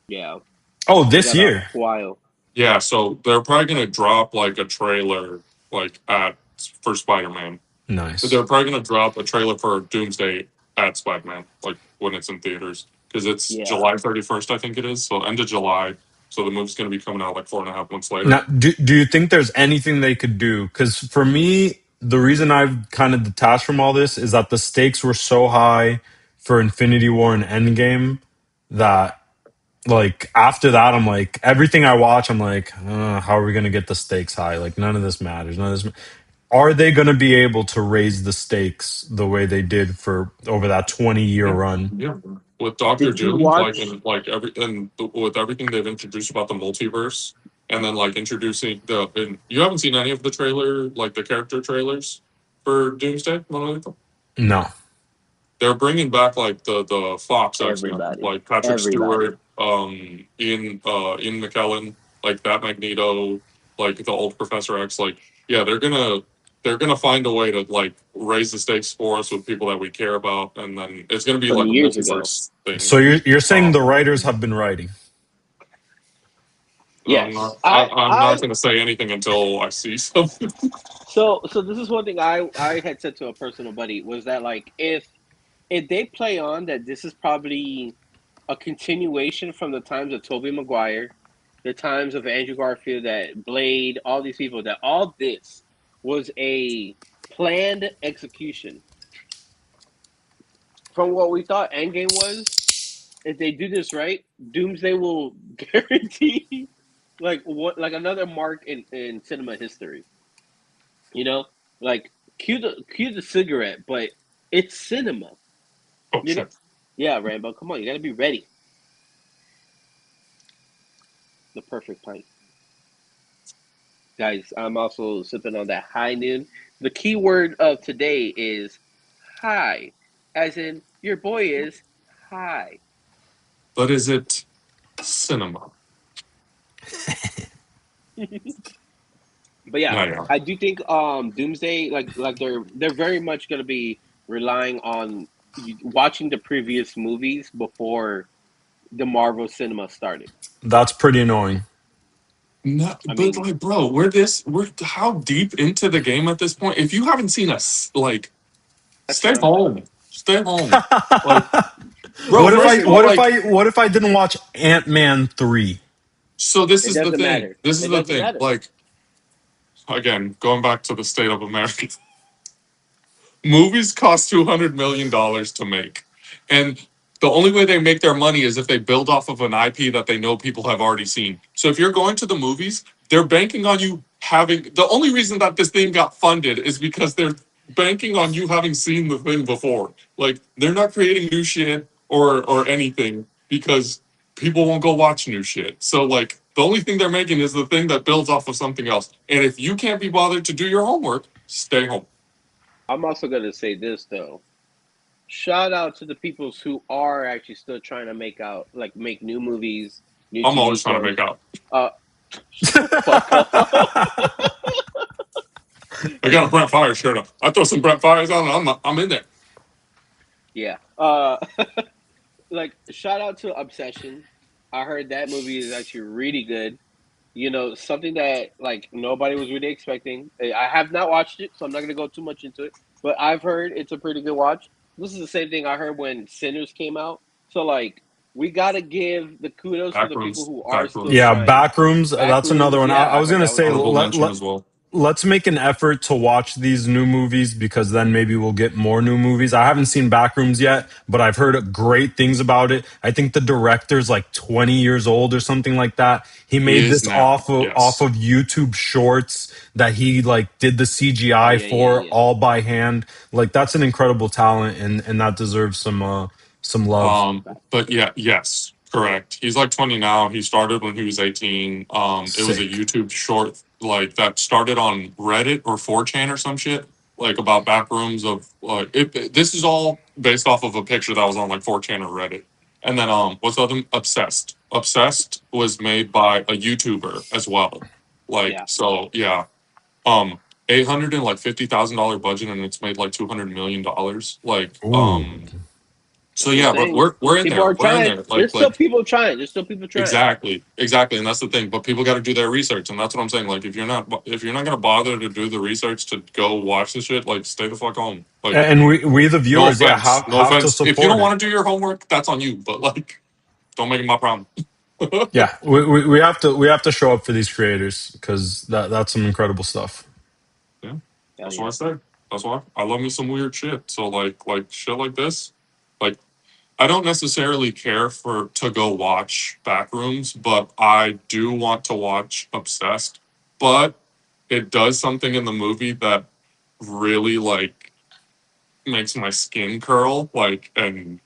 yeah, Oh, we this got a year. while. Yeah, so they're probably gonna drop like a trailer like at for Spider Man. They're Nice. probably gonna drop a trailer for Doomsday at Spider Man, like when it's in theaters, because it's Yeah, July 31st, I think it is. So end of July. So the movie's going to be coming out like 4.5 months later. Now, do you think there's anything they could do? Because for me, the reason I've kind of detached from all this is that the stakes were so high for Infinity War and Endgame that, like, after that, I'm like, everything I watch, I'm like, how are we going to get the stakes high? Like, none of this matters. None of this. Are they going to be able to raise the stakes the way they did for over that 20-year Yeah, run? yeah. With Doctor Did you Doom, like watch? and like with everything they've introduced about the multiverse, and then like introducing and you haven't seen any of the trailer, like the character trailers for Doomsday, Monolith? No. They're bringing back like the Fox X-Men, Everybody, like Patrick everybody. Stewart, Ian McKellen, like that Magneto, like the old Professor X. Like, yeah, they're gonna find a way to like raise the stakes for us with people that we care about, and then it's gonna be From like a years ago. multiverse thing. So you're saying the Um, writers have been writing? Yes, I'm not gonna say anything until I see something. so this is one thing I had said to a personal buddy was that like if they play on that this is probably a continuation from the times of Tobey Maguire, the times of Andrew Garfield, that Blade, all these people, that all this was a planned execution from what we thought Endgame was. If they do this right, Doomsday will guarantee like another mark in cinema history. You know, like cue the cigarette, but it's cinema. Oh You know, shit! yeah, Rambo, come on, you gotta be ready. The perfect pint, guys. I'm also sipping on that high noon. The key word of today is high, as in your boy is high. But is it cinema? But yeah, No, yeah. I do think Doomsday like they're very much gonna be relying on watching the previous movies before the Marvel cinema started. That's pretty annoying. No, I but mean, like, bro, we're how deep into the game at this point? If you haven't seen us, like, that's stay fine. home, stay home. Like, bro, What if first I of all, what if like, I what if I didn't watch Ant-Man 3? so this It is the doesn't thing. matter. This is It the doesn't thing. matter. Like, again, going back to the state of America, movies cost $200 million to make, and the only way they make their money is if they build off of an IP that they know people have already seen. So if you're going to the movies, they're banking on you having. The only reason that this thing got funded is because they're banking on you having seen the thing before. Like, they're not creating new shit or anything because people won't go watch new shit. So like, the only thing they're making is the thing that builds off of something else. And if you can't be bothered to do your homework, stay home. I'm also gonna say this though. Shout out to the peoples who are actually still trying to make new movies, new I'm TV always trying to make shows. out. Uh, shut the fuck up. I got a Brent Fire shirt on. I throw some Brent Fires on. I'm in there. Yeah. Like shout out to Obsession. I heard that movie is actually really good. You know, something that like nobody was really expecting. I have not watched it, so I'm not gonna go too much into it. But I've heard it's a pretty good watch. This is the same thing I heard when Sinners came out. So like, we gotta give the kudos to the people Backrooms, who are still backrooms. Yeah, trying. Backrooms. That's another Backrooms, one. yeah, I I was heard gonna that was say really Honorable good. mention as well. let's make an effort to watch these new movies because then maybe we'll get more new movies. I haven't seen Backrooms yet, but I've heard great things about it. I think the director's like 20 years old or something like that. He He made is this now. off Yes. of YouTube shorts that he like did the Oh CGI yeah, yeah, for yeah. all by hand. Like that's an incredible talent and that deserves some love. But yeah, yes, correct. He's like 20 now. He started when he was 18. It was a Sick. YouTube short like that started on Reddit or 4chan or some shit, like about back rooms of like this is all based off of a picture that was on like 4chan or Reddit. And then what's the other Obsessed. Obsessed was made by a YouTuber as well. Like Yeah, so yeah. $850,000 budget and it's made like $200 million. Like Ooh. so that's what I'm yeah, but saying. we're in People there. are We're in trying. there. There's Like still like people trying. There's still people trying. exactly, and that's the thing. But people got to do their research, and that's what I'm saying. Like if you're not gonna bother to do the research to go watch the shit, like stay the fuck home. Like And we the no viewers, yeah, offense, no have to offense. If you support don't it. want to do your homework, that's on you. But like, don't make it my problem. Yeah, we have to show up for these creators because that's some incredible stuff. Yeah, Hell that's what I yeah. say. That's why I love me some weird shit. So like shit like this, like I don't necessarily care for to go watch Backrooms, but I do want to watch Obsessed. But it does something in the movie that really like makes my skin curl. Like, and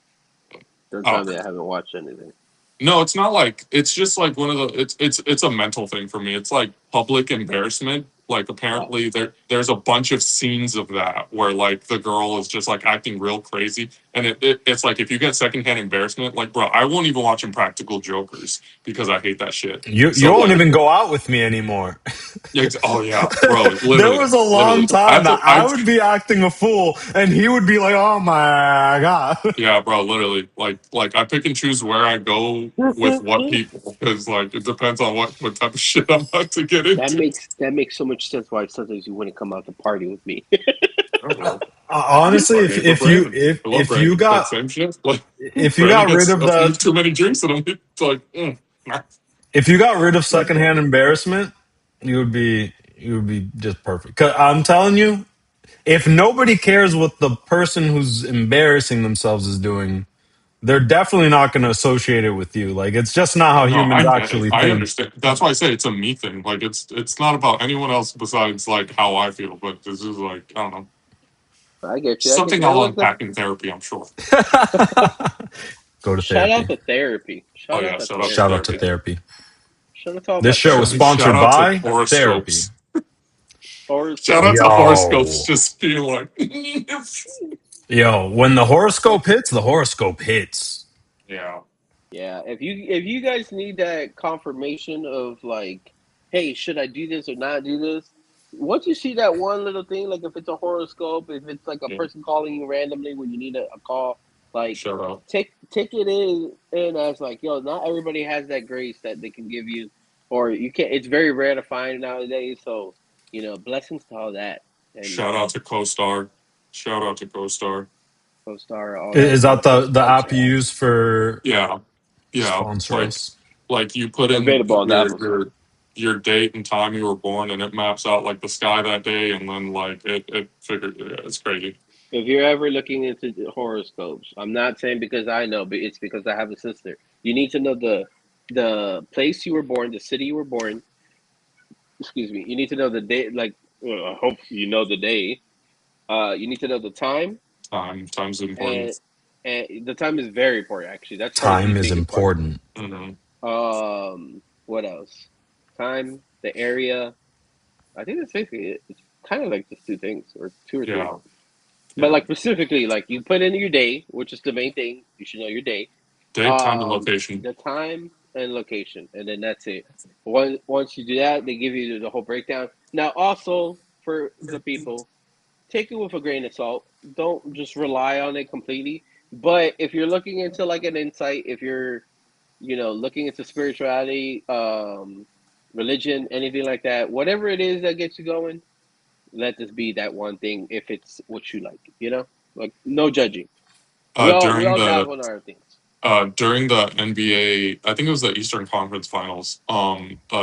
Don't I tell don't me know. I haven't watched anything. No, it's not like it's just like one of the it's a mental thing for me. It's like public embarrassment. Like Oh, apparently there's a bunch of scenes of that where like the girl is just like acting real crazy, and it's like if you get secondhand embarrassment, like bro, I won't even watch Impractical Jokers because I hate that shit. You So won't like even go out with me anymore. yeah, oh yeah, bro, There literally, was a long literally. time that I would be acting a fool, and he would be like, "Oh my god." Yeah, bro, literally. Like I pick and choose where I go with what people because like it depends on what type of shit I'm about to get into. that makes so much sense. Why sometimes you wouldn't come out to party with me. Oh, well, Honestly, fucking for Brandon. I love if you Brandon. That got same shit. Like if you Brandon got rid gets of a few the too many drinks in him. It's like, nah. if you got rid of Like secondhand embarrassment, you would be just perfect. 'Cause I'm telling you, if nobody cares what the person who's embarrassing themselves is doing, they're definitely not going to associate it with you. Like it's just not how No, humans I get it. actually I think. understand. That's why I say it's a me thing. Like it's not about anyone else besides like how I feel. But this is like I don't know. I get you. I get Something you. Hey, I'll look, unpack in therapy. I'm sure. Go to shout out therapy. to therapy. Oh Shout out yeah. to Shout out to Shout therapy. out to therapy. therapy. Shout out to all This my show is therapists. Shout sponsored out to by therapy. horoscopes. Shout out Horoscopes. to horoscopes. Yo. Just being like, Yo, when the horoscope hits, the horoscope hits. yeah, Yeah, if you guys need that confirmation of like, hey, should I do this or not do this? Once you see that one little thing, like if it's a horoscope, if it's like a yeah. person calling you randomly when you need a call, like Shout out. take it in as like, yo, not everybody has that grace that they can give you, or you can't. It's very rare to find nowadays. So blessings to all that, and Shout out to CoStar. Shout out to CoStar. co-star, Is all that the people the app sponsor you use for Yeah, yeah. sponsor Like us? you put in available on the Apple Store. your date and time you were born, and it maps out like the sky that day, and then like it figured. Yeah, it's crazy. If you're ever looking into the horoscopes, I'm not saying because I know, but it's because I have a sister. You need to know the place you were born, the city you were born. Excuse me. You need to know the day. Like, I hope you know the day. You need to know the time, Time's and important. the time is very important. Actually, that's probably the Time is biggest part. important. Mm-hmm. What else? Time, the area. I think that's basically it. It's kind of like just two things, or two or three. Yeah, But yeah. like specifically, like you put in your day, which is the main thing. You should know your day, Date, time, and location. the time and location, and then that's it. Once you do that, they give you the whole breakdown. Now, also for the people, take it with a grain of salt. Don't just rely on it completely. But if you're looking into like an insight, if you're looking into spirituality, religion, anything like that, whatever it is that gets you going, let this be that one thing. If it's what you like, like no judging. We Uh, all we during all the dabble in our things. during the NBA, I think it was the Eastern Conference Finals.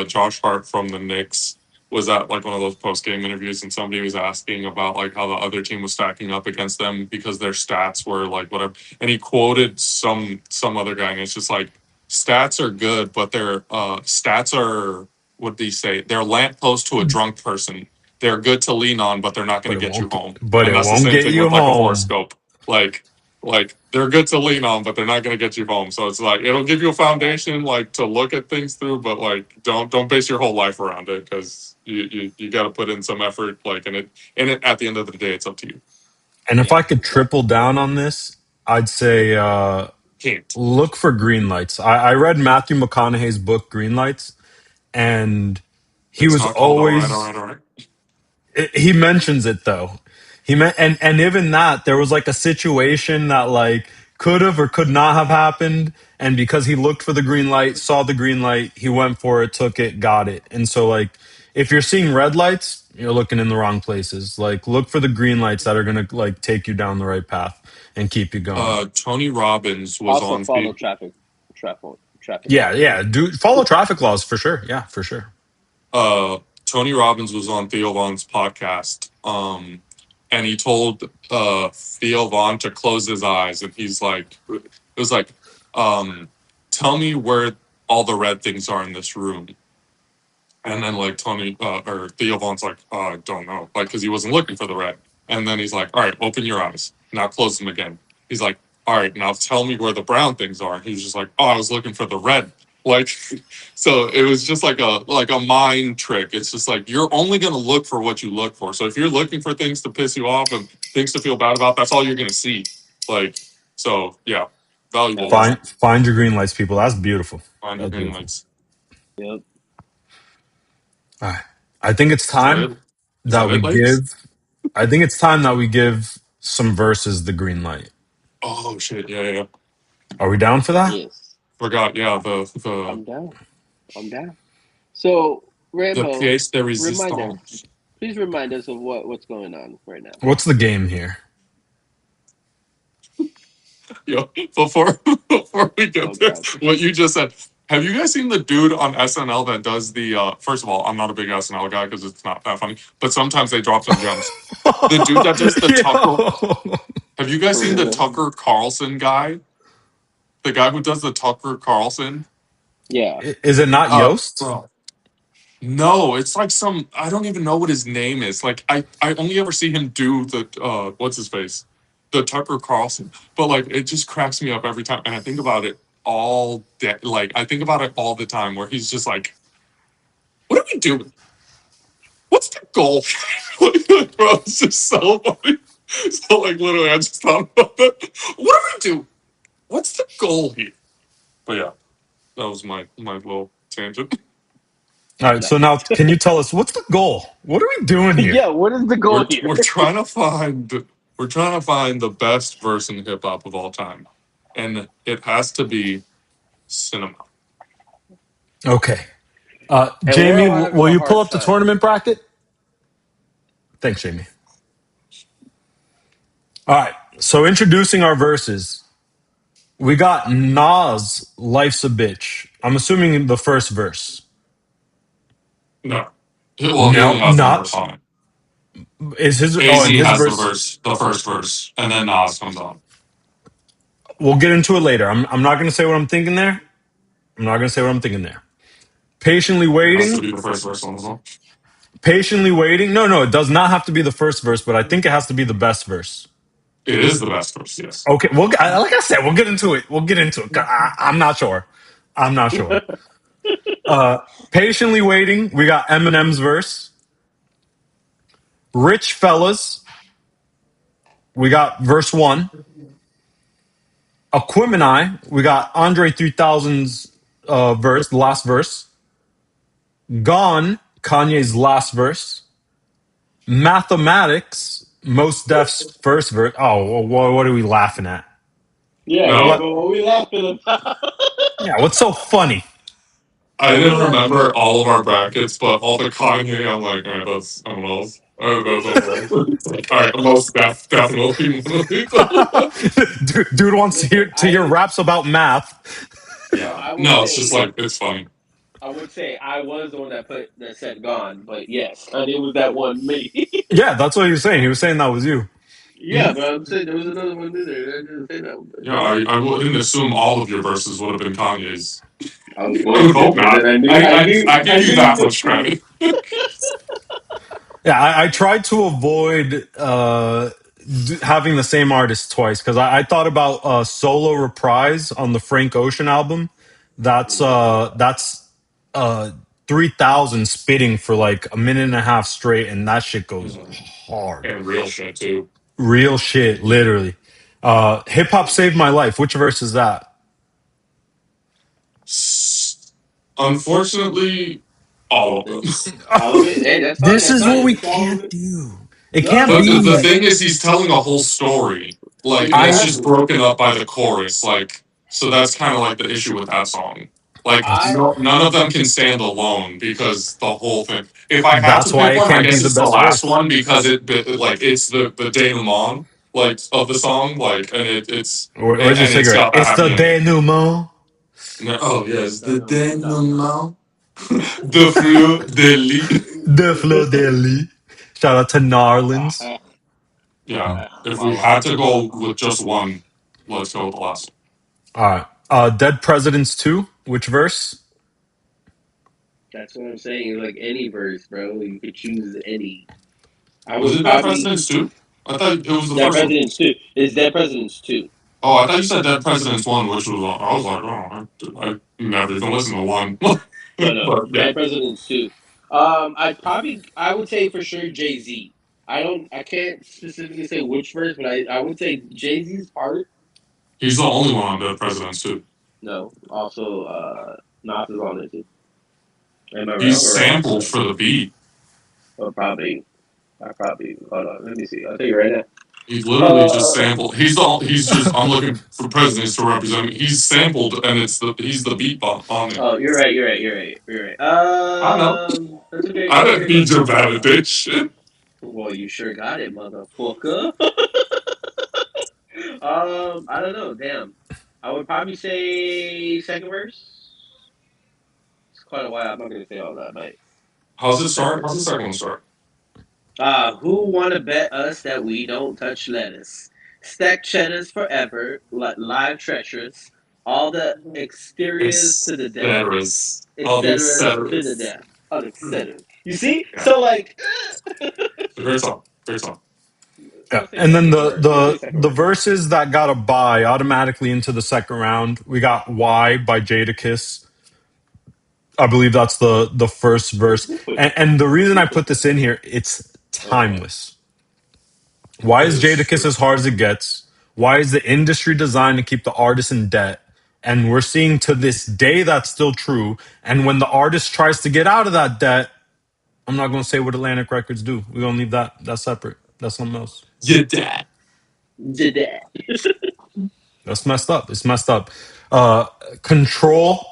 Josh Hart from the Knicks was at like one of those post game interviews, and somebody was asking about like how the other team was stacking up against them because their stats were like whatever, and he quoted some other guy, and it's just like stats are good, but their stats are what do you say? They're lamppost to a drunk person. They're good to lean on, but they're not going But to it get you won't home. but And it that's the won't same get thing you with like a home. horoscope. Like they're good to lean on, but they're not going to get you home. So it's like it'll give you a foundation like to look at things through, but like don't base your whole life around it because you got to put in some effort. Like and it at the end of the day, it's up to you. And if Yeah, I could triple down on this, I'd say Can't. look for green lights. I read Matthew McConaughey's book Green Lights, and he It's was not called all right, all always right, all right. he mentions it though. He meant and even that there was like a situation that like could have or could not have happened, and because he looked for the green light, saw the green light, he went for it, took it, got it. And so like if you're seeing red lights, you're looking in the wrong places. Like look for the green lights that are gonna like take you down the right path and keep you going. Tony Robbins was also on. follow traffic traffic Yeah, laws. yeah. Do follow traffic laws for sure. Yeah, for sure. uh Tony Robbins was on Theo Von's podcast, and he told Theo Von to close his eyes, and he's like, it was like, tell me where all the red things are in this room. And then like Tony or Theo Von's like, I don't know, like because he wasn't looking for the red. And then he's like, all right, open your eyes. Now close them again. He's like, all right, now tell me where the brown things are. And he's just like, oh, I was looking for the red. Like, so it was just like a mind trick. It's just like you're only gonna look for what you look for. So if you're looking for things to piss you off and things to feel bad about, that's all you're gonna see. Like, so yeah, valuable Yep. lesson. Find your green lights, people. That's beautiful. Find your That's green beautiful. lights. Yep. All right. I think it's Is that time it? Is that that we it, ladies? give. I think it's time that we give some verses the green light. Oh shit! Yeah, yeah. Are we down for that? Yes. Forgot. Yeah, the I'm down. I'm down. So the Rambo, pièce de remind us. résistance. Please remind us of what's going on right now. What's the game here? Yo, before before we get Oh there, God. what you just said. Have you guys seen the dude on SNL that does the? First of all, I'm not a big SNL guy because it's not that funny. But sometimes they drop some gems. The dude that does the Tucker. Yo. Have you guys For seen the real. Tucker Carlson guy? The guy who does the Tucker Carlson. Yeah. Is it not Yost? Bro, no, it's like some I don't even know what his name is. Like I only ever see him do the what's his face? The Tucker Carlson. But like it just cracks me up every time and I think about it all day. Like I think about it all the time where he's just like, what are we doing? What's the goal? Like, bro, it's just so funny. So like literally I just thought about that. What are we doing? What's the goal here? But yeah, that was my little tangent. All right. So now, Nice. can you tell us what's the goal? What are we doing here? Yeah. What is the goal here? We're trying to find the best verse in hip hop of all time, and it has to be cinema. Okay. And we're Jamie, all having will a you pull hard up the time. tournament bracket? Thanks, Jamie. All right. So introducing our verses, we got Nas, "Life's a Bitch." I'm assuming the first verse. No, well, he No, only has one verse not on it. is his. Oh, Az and his has verse. the first verse, and then Nas comes on. We'll get into it later. I'm not going to say what I'm thinking there. I'm not going to say what I'm thinking there. Patiently It has to waiting. be the first verse on the song. Patiently waiting. No, no, it does not have to be the first verse, but I think it has to be the best verse. It is the best verse, yes. Okay, like I said, we'll get into it. We'll get into it. I'm not sure. I'm not sure. Patiently waiting. We got Eminem's verse. Rich fellas. We got verse one. Aquemini. We got Andre 3000's verse, the last verse. Gone. Kanye's last verse. Mathematics. Most Def's first verse. Oh, what are we laughing at? Yeah, What? Rambo. What are we laughing about? Yeah, what's so funny? I What are we didn't laughing remember about? all of our brackets, but all the Kanye, I'm like, all right, that's I don't know. That's okay. All right, most definitely one of these. Dude wants Listen, to hear raps about math. Yeah. I would No, it's just say like it's funny. I would say I was the one that said gone, but yes, and it was that one me. Yeah, that's what he was saying. He was saying that was you. Yeah, but I'm saying there was another one in there. I didn't say that one. Yeah, I wouldn't assume all of your verses would have been Kanye's. I was I going would to, hope but then not. I give you that much credit. Yeah, I tried to avoid having the same artist twice because I thought about solo reprise on the Frank Ocean album. That's 3000 spitting for like a minute and a half straight, and that shit goes hard. And real shit too. Real shit, literally. Hip hop saved my life. Which verse is that? Unfortunately, all of them. all of it. Hey, that's fine. This That's is what fine. we It's all of can't it. do. It No, can't But no, the be. thing is, he's telling a whole story, like, and it's just exactly. broken up by the chorus, like, so that's kind of like the issue with that song. Like, I no, none of them can stand alone because the whole thing. If I had to That's why pick it one, I can't be guess the it's the best last verse. one because like, it's the denouement, like, of the song, like, and it's Where's your and it's cigarette? got the It's the happy ending. denouement. No, oh yes, I the know what you're talking about. denouement, the fleur de lis. The Fleur de Lis. Shout out to Ah, Narlands. Yeah, if we voila. had to go with just one, let's go with the last. All right. Dead Presidents 2, which verse? That's what I'm saying. Like any verse, bro. You could choose any. I Was would it Dead probably Presidents 2? I thought it was the Dead first one. Presidents 2. It's Dead Presidents 2. Oh, I thought you said Dead Presidents 1, which was, I was like, I never even listened to 1. No. But yeah. Dead Presidents 2. I would say for sure Jay Z. I can't specifically say which verse, but I would say Jay Z's part. He's the only one on Dead Presidents 2. No. Also Nas is on it too. Am I wrong He's or wrong? sampled for the beat. Or probably I probably hold on, let me see. I'll tell you right now. He literally just sampled. He's just. I'm looking for presidents to represent me. He's sampled, and he's the beat on it. Oh, you're right. You're right. I know. That's okay. I That's didn't okay. need But to validate shit. well, you sure got it, motherfucker. I don't know. Damn. I would probably say second verse. It's quite a while. I'm not gonna say all that, but How's it second start? verse. How's the second one start? Who wanna bet us that we don't touch lettuce? Stack cheddars forever, like live treacherous. All the exteriors to the death, Ceteris. All these etc. to the ceteris. death, etc. You see? Yeah. So like, It's a great song. Great song. so Yeah. I'll say And then second the verse. I'll say the second the verse. verses that got a bye automatically into the second round. We got "Why" by Jadakiss. I believe that's the first verse. Who put And the reason who I put put that? this in here, it's Okay. timeless. Why That is is Jadakiss true. as hard as it gets? Why is the industry designed to keep the artist in debt? And we're seeing to this day that's still true. And when the artist tries to get out of that debt, I'm not going to say what Atlantic Records do. We're going to leave that separate. That's something else. Your dad. Did that. That's messed up. It's messed up. Uh, Control,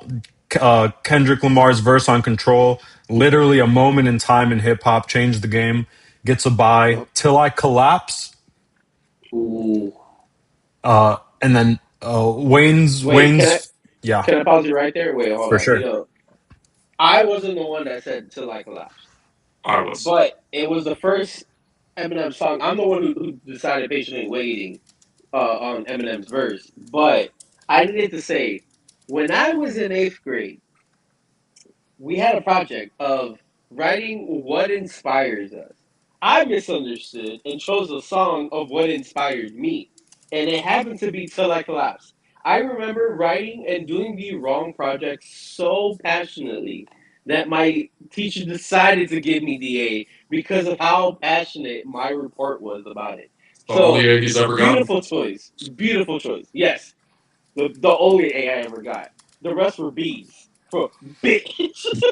Kendrick Lamar's verse on Control, literally a moment in time in hip hop, changed the game. Gets a bye. Yep. Till I Collapse. Ooh. And then Wait, yeah, can I pause you right there? Wait, hold for on. sure. I wasn't the one that said till I collapsed, I was. but it was the first Eminem song. I'm the one who decided patiently waiting on Eminem's verse, but I needed to say when I was in eighth grade, we had a project of writing what inspires us. I misunderstood and chose a song of what inspired me, and it happened to be Till I Collapse. I remember writing and doing the wrong project so passionately that my teacher decided to give me the A because of how passionate my report was about it. The only So A he's ever gotten. beautiful choice, beautiful choice. Yes, the only A I ever got. The rest were B's. Bitch.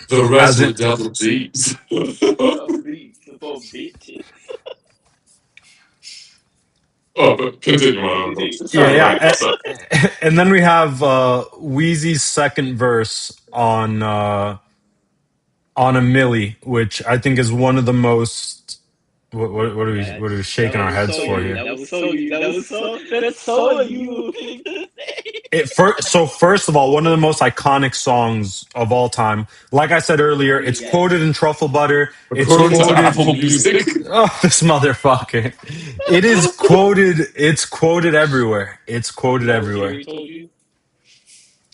The rest As were in, double D's. B's for bitches. Oh, but continue Okay, on. continue. yeah, Sorry, Sorry. Ryan. and then we have Wheezy's second verse on a Millie, which I think is one of the most. What are we shaking our heads for here? That was so you. That's so a you thing to say. First of all, one of the most iconic songs of all time. Like I said earlier, Agreed. it's Yes. quoted in Truffle Butter. It's According to quoted. Apple Music, Oh, this motherfucker! It is quoted. It's quoted everywhere. It's You quoted know what everywhere. Siri told you?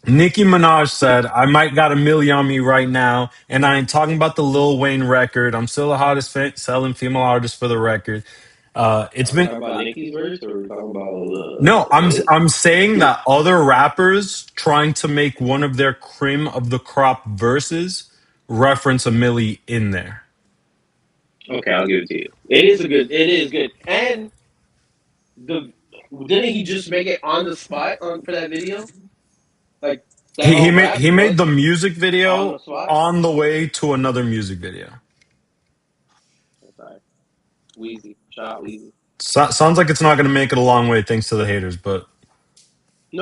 Nicki Minaj said, "I might got a million on me right now, and I ain't talking about the Lil Wayne record. I'm still the hottest selling female artist for the record." It's Are we been talking about Nicki's verse or are we talking about no. Millie? I'm saying that other rappers trying to make one of their cream of the crop verses reference a Millie in there. Okay, I'll give it to you. It is a good. It is good. And the didn't he just make it on the spot on for that video? Like that He whole made rap he made was the music on the video spot. on the way to another music video. Sorry, Wheezy. Shout out Wheezy. Sounds like it's not going to make it a long way thanks to the haters, but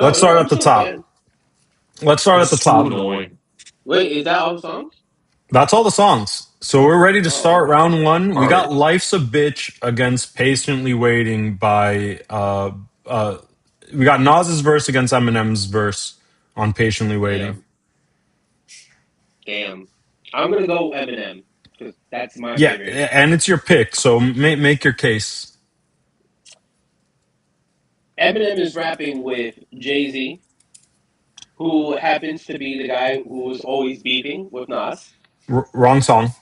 let's No, start I'm at the still a top. fan. Let's start at the it's too top. annoying. Wait, is that all the songs? That's all the songs. So we're ready to Oh, start okay. round one. We All right. got "Life's a Bitch" against "Patiently Waiting" by We got Nas's verse against Eminem's verse on Patiently Waiting. Damn, damn. I'm gonna go Eminem because that's my Yeah, favorite. and it's your pick, so make your case. Eminem is rapping with Jay Z, who happens to be the guy who was always beefing with Nas. Wrong song.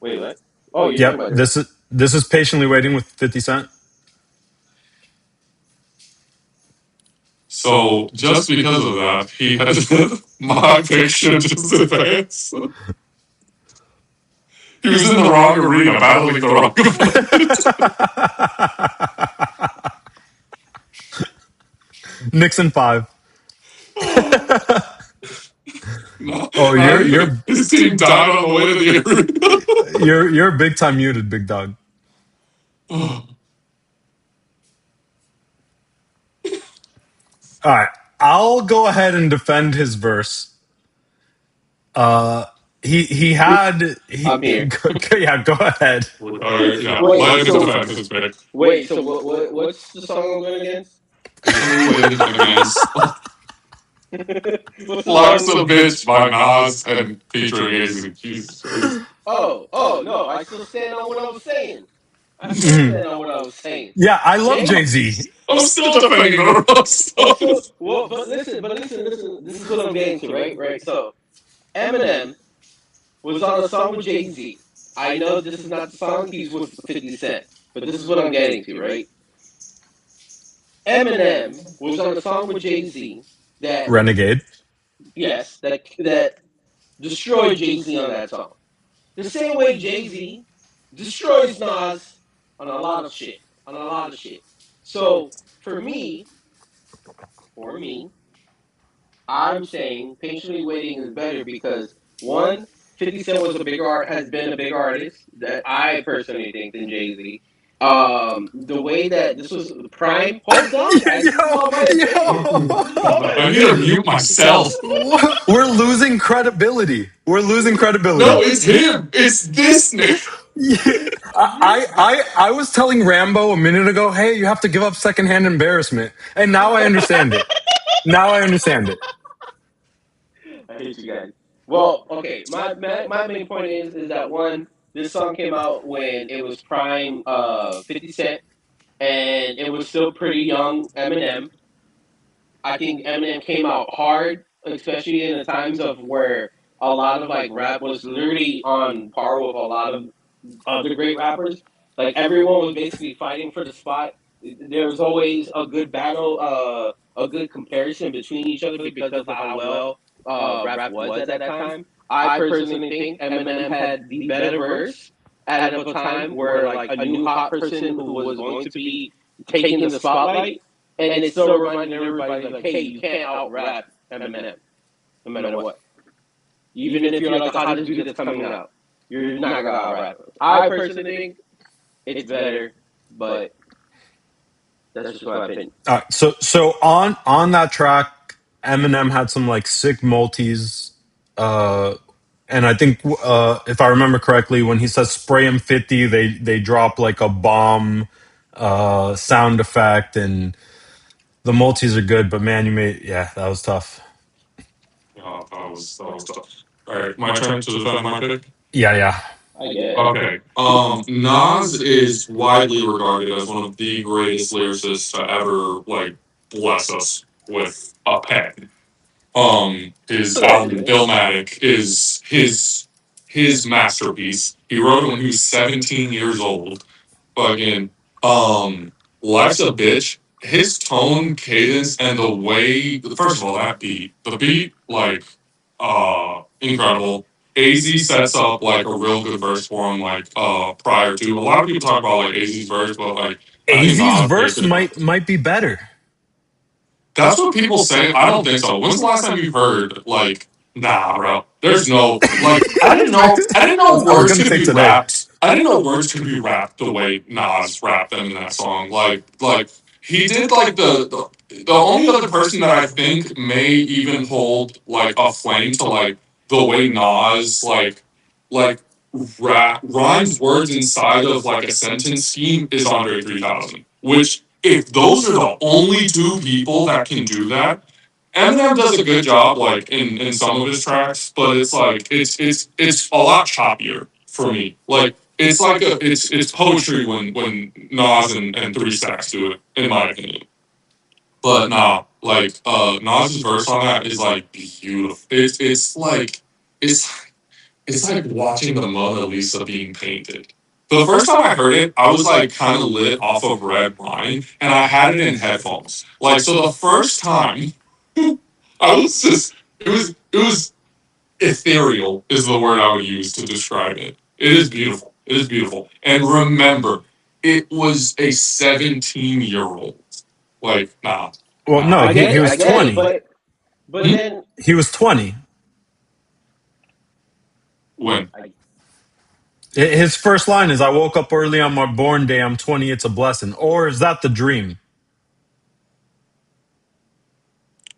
Wait, what? Oh, you're talking Yep, about this is Patiently Waiting with 50 Cent. So just because of that, he had my pick should just advance. He was in the wrong arena, battling the wrong opponent. Nixon 5. Oh, Not even. His team died on the way to the arena. you're big time muted, big dog. All right, I'll go ahead and defend his verse. Uh, he it. had I'm here. yeah. Go ahead. Yeah, Wait, let him so defend his pick. what's the song I'm going against? Patiently waiting against What's the Life's song? a Bitch by Nas and featuring AZ. Jesus Christ. Oh no! I still stand on what I was saying. I still Mhm. stand on what I was saying. Yeah, I love Jay. Jay Z. I'm still defending the wrong So, songs. well, listen. This is what I'm getting to, right? Right. So, Eminem was on a song with Jay Z. I know this is not the song he's with 50 Cent, but this is what I'm getting to, right? Eminem was on a song with Jay Z that, Renegade. yes, that destroyed Jay Z on that song. The same way Jay Z destroys Nas on a lot of shit, on a lot of shit. So for me, for me, I'm saying patiently waiting is better because one, 50 Cent was a bigger art has been a bigger artist that I personally think than Jay Z. The way that this was prime. Hold on, guys. This is all my opinion. This is all my I need to opinion. mute myself. We're losing credibility. We're losing credibility. No, it's him. It's this nigga. Yeah. I was telling Rambo a minute ago, hey, you have to give up secondhand embarrassment. And now I understand it. Now I understand it. I hate you guys. Well, okay. My main point is that one, this song came out when it was prime 50 Cent, and it was still pretty young Eminem. I think Eminem came out hard, especially in the times of where a lot of like rap was literally on par with a lot of other great rappers. Like everyone was basically fighting for the spot. There was always a good battle, a good comparison between each other because of how well rap was at that time. I personally think Eminem had the better verse at a time where like a new hot person who was going to be taking the spotlight, and it still reminded everybody like, hey, you can't out rap Eminem no matter what. Even if you're like the hottest dude that's coming out, you're not gonna out rap him. I personally think it's better, but that's just my opinion. So on that track, Eminem had some like sick multis. Uh, and I think if I remember correctly, when he says "spray him 50," they drop like a bomb sound effect, and the multis are good. But man, you made yeah, that was tough. Oh, that was tough. All right, my turn to defend my pick. Yeah, yeah. I guess. Okay. Nas is widely regarded as one of the greatest lyricists to ever like bless us with a pen. His album Illmatic is his masterpiece. He wrote it when he was 17 years old. Fucking Life's a Bitch. His tone, cadence, and the way first of all, that beat. The beat, like incredible. AZ sets up like a real good verse for him, like prior to. A lot of people talk about like AZ's verse, but like I think AZ's Nas verse basically might be better. that's what people say. I don't think so. When's the last time you heard like, nah, bro? There's no like. I didn't know. I didn't know I was words gonna could say be today. rapped. I didn't know words could be rapped the way Nas rapped them in that song. Like he did like the only other person that I think may even hold like a flame to like the way Nas like rhymes words inside of like a sentence scheme is Andre 3000, which if those are the only two people that can do that, Eminem does a good job, like in some of his tracks, but it's like it's a lot choppier for me. Like it's like it's poetry when Nas and Three Stacks do it, in my opinion. But nah, like Nas's verse on that is like beautiful. It's it's like watching the Mona Lisa being painted. The first time I heard it, I was like kind of lit off of Red Wine, and I had it in headphones. Like so, the first time I was just it was ethereal is the word I would use to describe it. It is beautiful. It is beautiful. And remember, it was a 17-year-old. Like nah, Well, nah. no, I he get, was I get it, 20. but Hmm? then He was 20. When I, His first line is, "I woke up early on my born day. I'm 20. It's a blessing." Or is that the dream?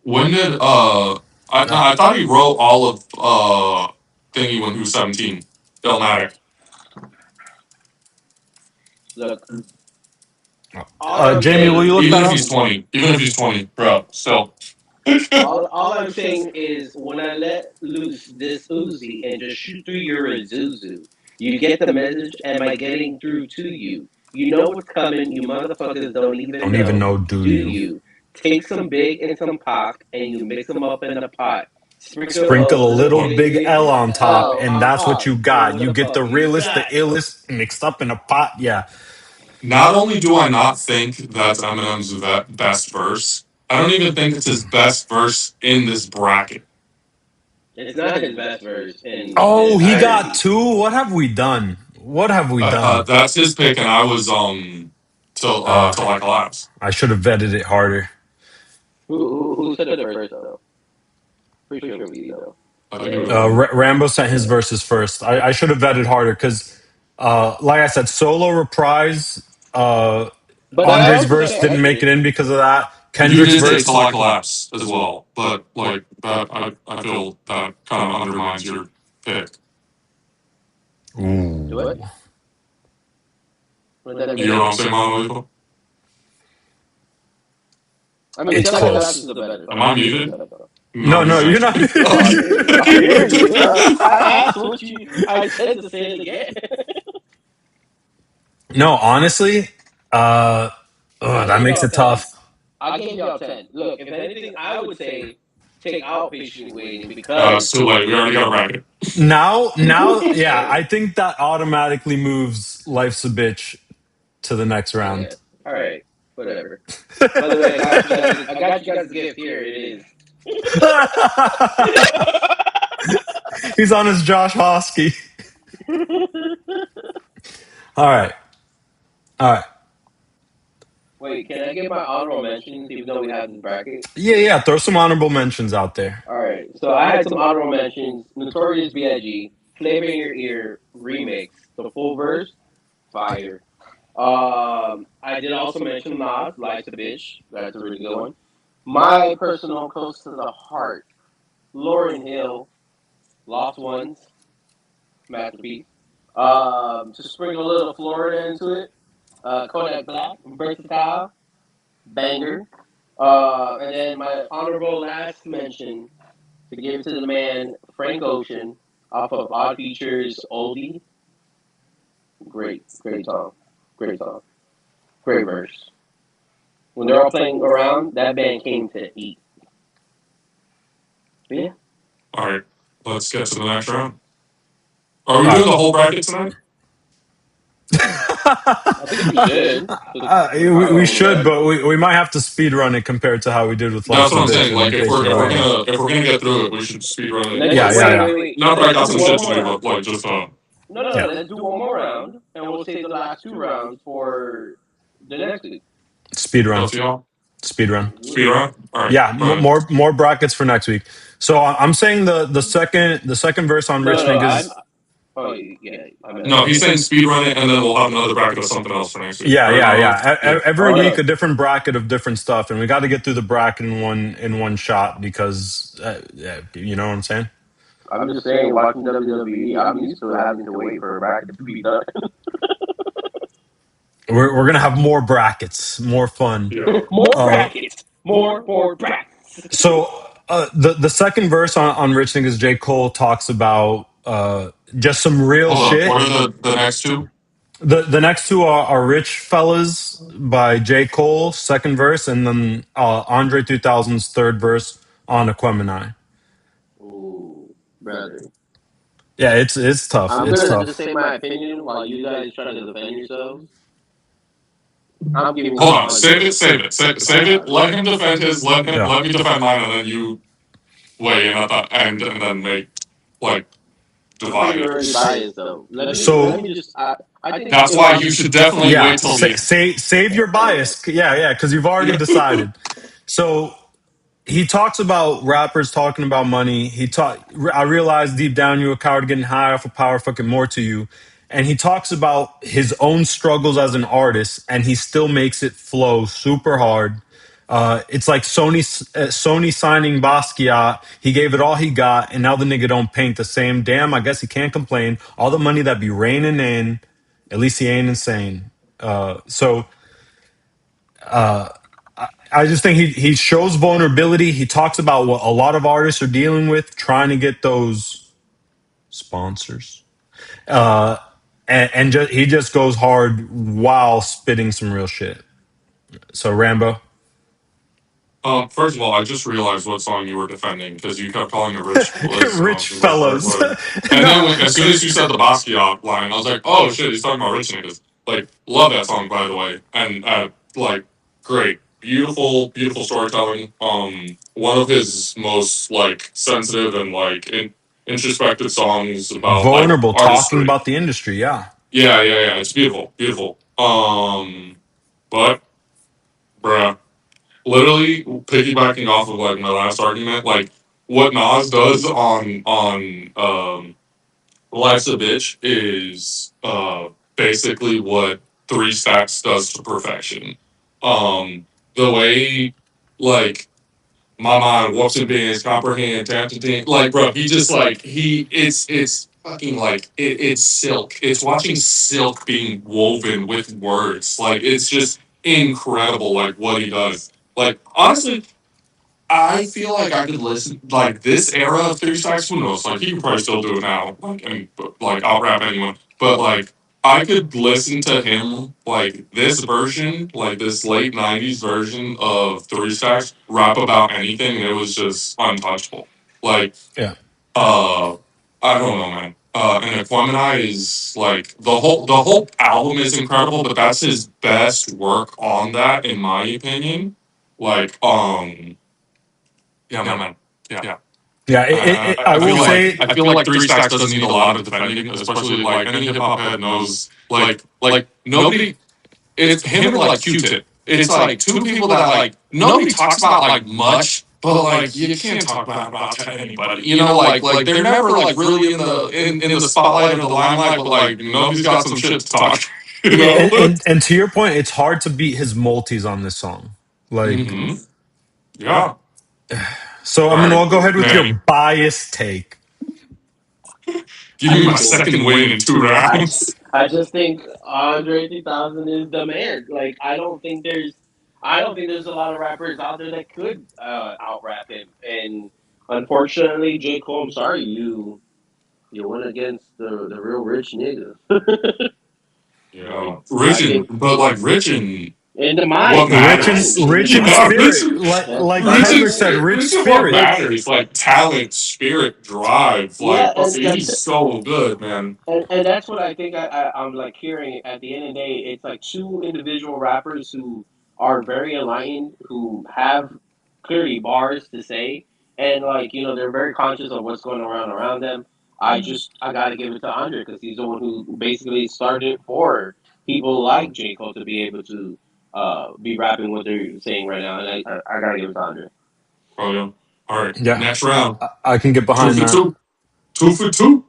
when did no, I thought he wrote all of thingy when he was 17. Illmatic. look, all I'm Jamie, will you saying, look Even that if up? he's 20, even if he's 20, bro, still. all I'm saying is when I let loose this Uzi and just shoot through your Azuzu, you get the message. Am I getting through to you? You know what's coming. You motherfuckers don't even Don't even know, know, do do you? you? Take some big and some Pac, and you mix them up in a pot. Sprinkle Sprinkle a a little little big, big big L on top, L and on that's what top, you and got. what You the get the fuck you realest, the got? illest mixed up in a pot. Yeah. Not only do I not think that's Eminem's best verse, I don't even think it's his best verse in this bracket. It's not his best verse in the Oh, he got entirety. two. What have we done? What have we done? That's his pick, and I was Uh, till I collapse. I should have vetted it harder. Who said it first though? Pretty sure it was you though. I think it was And me. Rambo sent his verses first. I should have vetted harder because, like I said, solo reprise. but I Andre's also verse say didn't make it Exit. in because of that. You Kendrick's did say till verse. I collapse as well, but like that, I feel that kind of undermines your pick. Do what? Ooh, What does that You know mean? what I'm saying, Mama? I mean, it's Till I Collapse close. is a better Am song. I I give you muted? that though. No, No, he's no, you're next to not. me. Oh, I'm hearing you. I asked what you. I said to say it again. No, honestly, uh, I that gave makes y'all it 10. tough. I gave y'all 10. Look, if anything, I would say take out patiently waiting because It's too late. We already got a bracket. Now, yeah, I think that automatically moves "Life's a Bitch" to the next yeah. round. All right, whatever. By the way, I got you guys. I got you guys a gift. Here it is. He's on his Josh Hosky. All right, all right. Wait, can I get my honorable mentions even though we have this bracket? Yeah. Throw some honorable mentions out there. All right, so I had some honorable mentions: Notorious B.I.G., "Flavor in Your Ear" remix, the full verse, fire. I did also mention Nas, "Life's a Bitch." That's a really good one. My personal close to the heart, Lauryn Hill, "Lost Ones," masterpiece. To sprinkle a little Florida into it, Kodak Black, "Versatile," banger. And then my honorable last mention to give it to the man Frank Ocean off of Odd Features Oldie. Great, great song, great song, great verse. When they're all playing around, that band came to eat. But yeah, All right, let's get to the next round. Are we All doing the whole bracket tonight? I think we should. we Honorable should, but mention. we might have to speed run it compared to how we did with That's "Life's a what I'm Bitch" saying. in Like case you're wondering. if we're gonna get through it, we should speed run it. Let's Yeah, Like, yeah, wait, yeah. wait, wait. not that I Let's got do some one shit to more do, round. but like just Yeah. Let's do one more round, and we'll save the last two rounds for the next week. Speed run. up to y'all. Speed run. Speed run. All right, Yeah, go ahead. more brackets for next week. So I'm saying the second verse on No, Rich no, no. Niggas. Oh, yeah. I meant No, that. he's saying speed run it, and then we'll have another bracket of something else for next week. Yeah, Right, yeah, Mama? yeah. Yeah. Every Oh week a no. different bracket of different stuff, and we got to get through the bracket in one shot because yeah, you know what I'm saying. I'm just saying, watching WWE, I'm used to having to wait for a bracket to be done. We're gonna have more brackets, more fun. Yeah. More Uh, brackets. More brackets. so the second verse on Rich Niggas, J. Cole talks about just some real Hold up. shit. What are the next two? The next two are Rich Fellas by J. Cole, second verse, and then Andre 3000's third verse on Aquemini. Ooh, brother. Yeah, it's tough. I'm It's gonna just tough. say my opinion while you guys try to defend yourselves. I'm giving Hold on. Andre. Save it. Let him defend his. Yeah. Let me defend mine, and then you weigh in at the end, and then make like I'm pretty divide it. already biased though. Let So me just. I think That's if why I'm you should definitely yeah, wait till the end. save your bias. Yeah, because you've already decided. So he talks about rappers talking about money. I realize deep down you a coward getting high off of power, fucking more to you. And he talks about his own struggles as an artist, and he still makes it flow super hard. It's like Sony signing Basquiat. He gave it all he got, and now the nigga don't paint the same. Damn, I guess he can't complain. All the money that be raining in, at least he ain't insane. So I just think he shows vulnerability. He talks about what a lot of artists are dealing with, trying to get those sponsors, and he just goes hard while spitting some real shit. So Rambo, First of all, I just realized what song you were defending because you kept calling it Rich Bliss, and I rich was just like, fellows. what? And No, then as soon as you said the Basquiat line, I was like, oh shit, he's talking about Rich Niggas. Like, love that song by the way, and like, great, beautiful storytelling. One of his most like sensitive and like introspective songs about like vulnerable, talking artistry. about the industry. Yeah, Yeah. It's beautiful. But bruh, literally piggybacking off of like my last argument, like what Nas does on Life's a Bitch is basically what Three Stacks does to perfection. The way like my mind walks in bands, comprehend, tap to dance. Like, bro, he just like it's fucking like it's silk. It's watching silk being woven with words. Like, it's just incredible. Like what he does. Like honestly, I feel like I could listen like this era of Three Stacks. Who knows? Like he could probably still do it now. Like and like I'll rap anyone. But like I could listen to him like this version, like this late '90s version of Three Stacks, rap about anything, and it was just untouchable. Like yeah, uh, I don't know, man. And Aquemini is like the whole album is incredible, but that's his best work on that, in my opinion. Like yeah, man. Yeah. yeah. I will say, I feel like Three Stacks doesn't need a lot of defending, especially like any hip hop head knows. Like nobody. It's him or like Q-Tip. It's like two people that like nobody talks about like much, but like you can't talk about to anybody. You know, like they're never like really in the spotlight or the limelight, but like nobody's got some shit to talk. You yeah, know. and to your point, it's hard to beat his multis on this song. Like, Mm-hmm. Yeah. so All I mean, right, I'll go ahead with your Manny. biased take. Give I me my just think second win in two rounds. I just think Andre 3000 is the man. Like I don't think there's a lot of rappers out there that could out rap him. And unfortunately, J Cole, I'm sorry you went against the real rich nigga. Like Yeah, I think Rich and in the what mind, matters. Rich in Yeah, spirit, that's like my Kendrick said, point. rich Rich and what spirit. It's matters, like talent, spirit, drive. yeah, Like he's so good, man. and that's what I think I'm like hearing at the end of the day. It's like two individual rappers who are very enlightened, who have clearly bars to say, and like they're very conscious of what's going around them. I got to give it to Andre because he's the one who basically started for people like J Cole to be able to be rapping what they're saying right now, and I got to give it to Andre. Oh yeah. All right, Yeah, next round, I can get two behind for that. two, 2 for 2.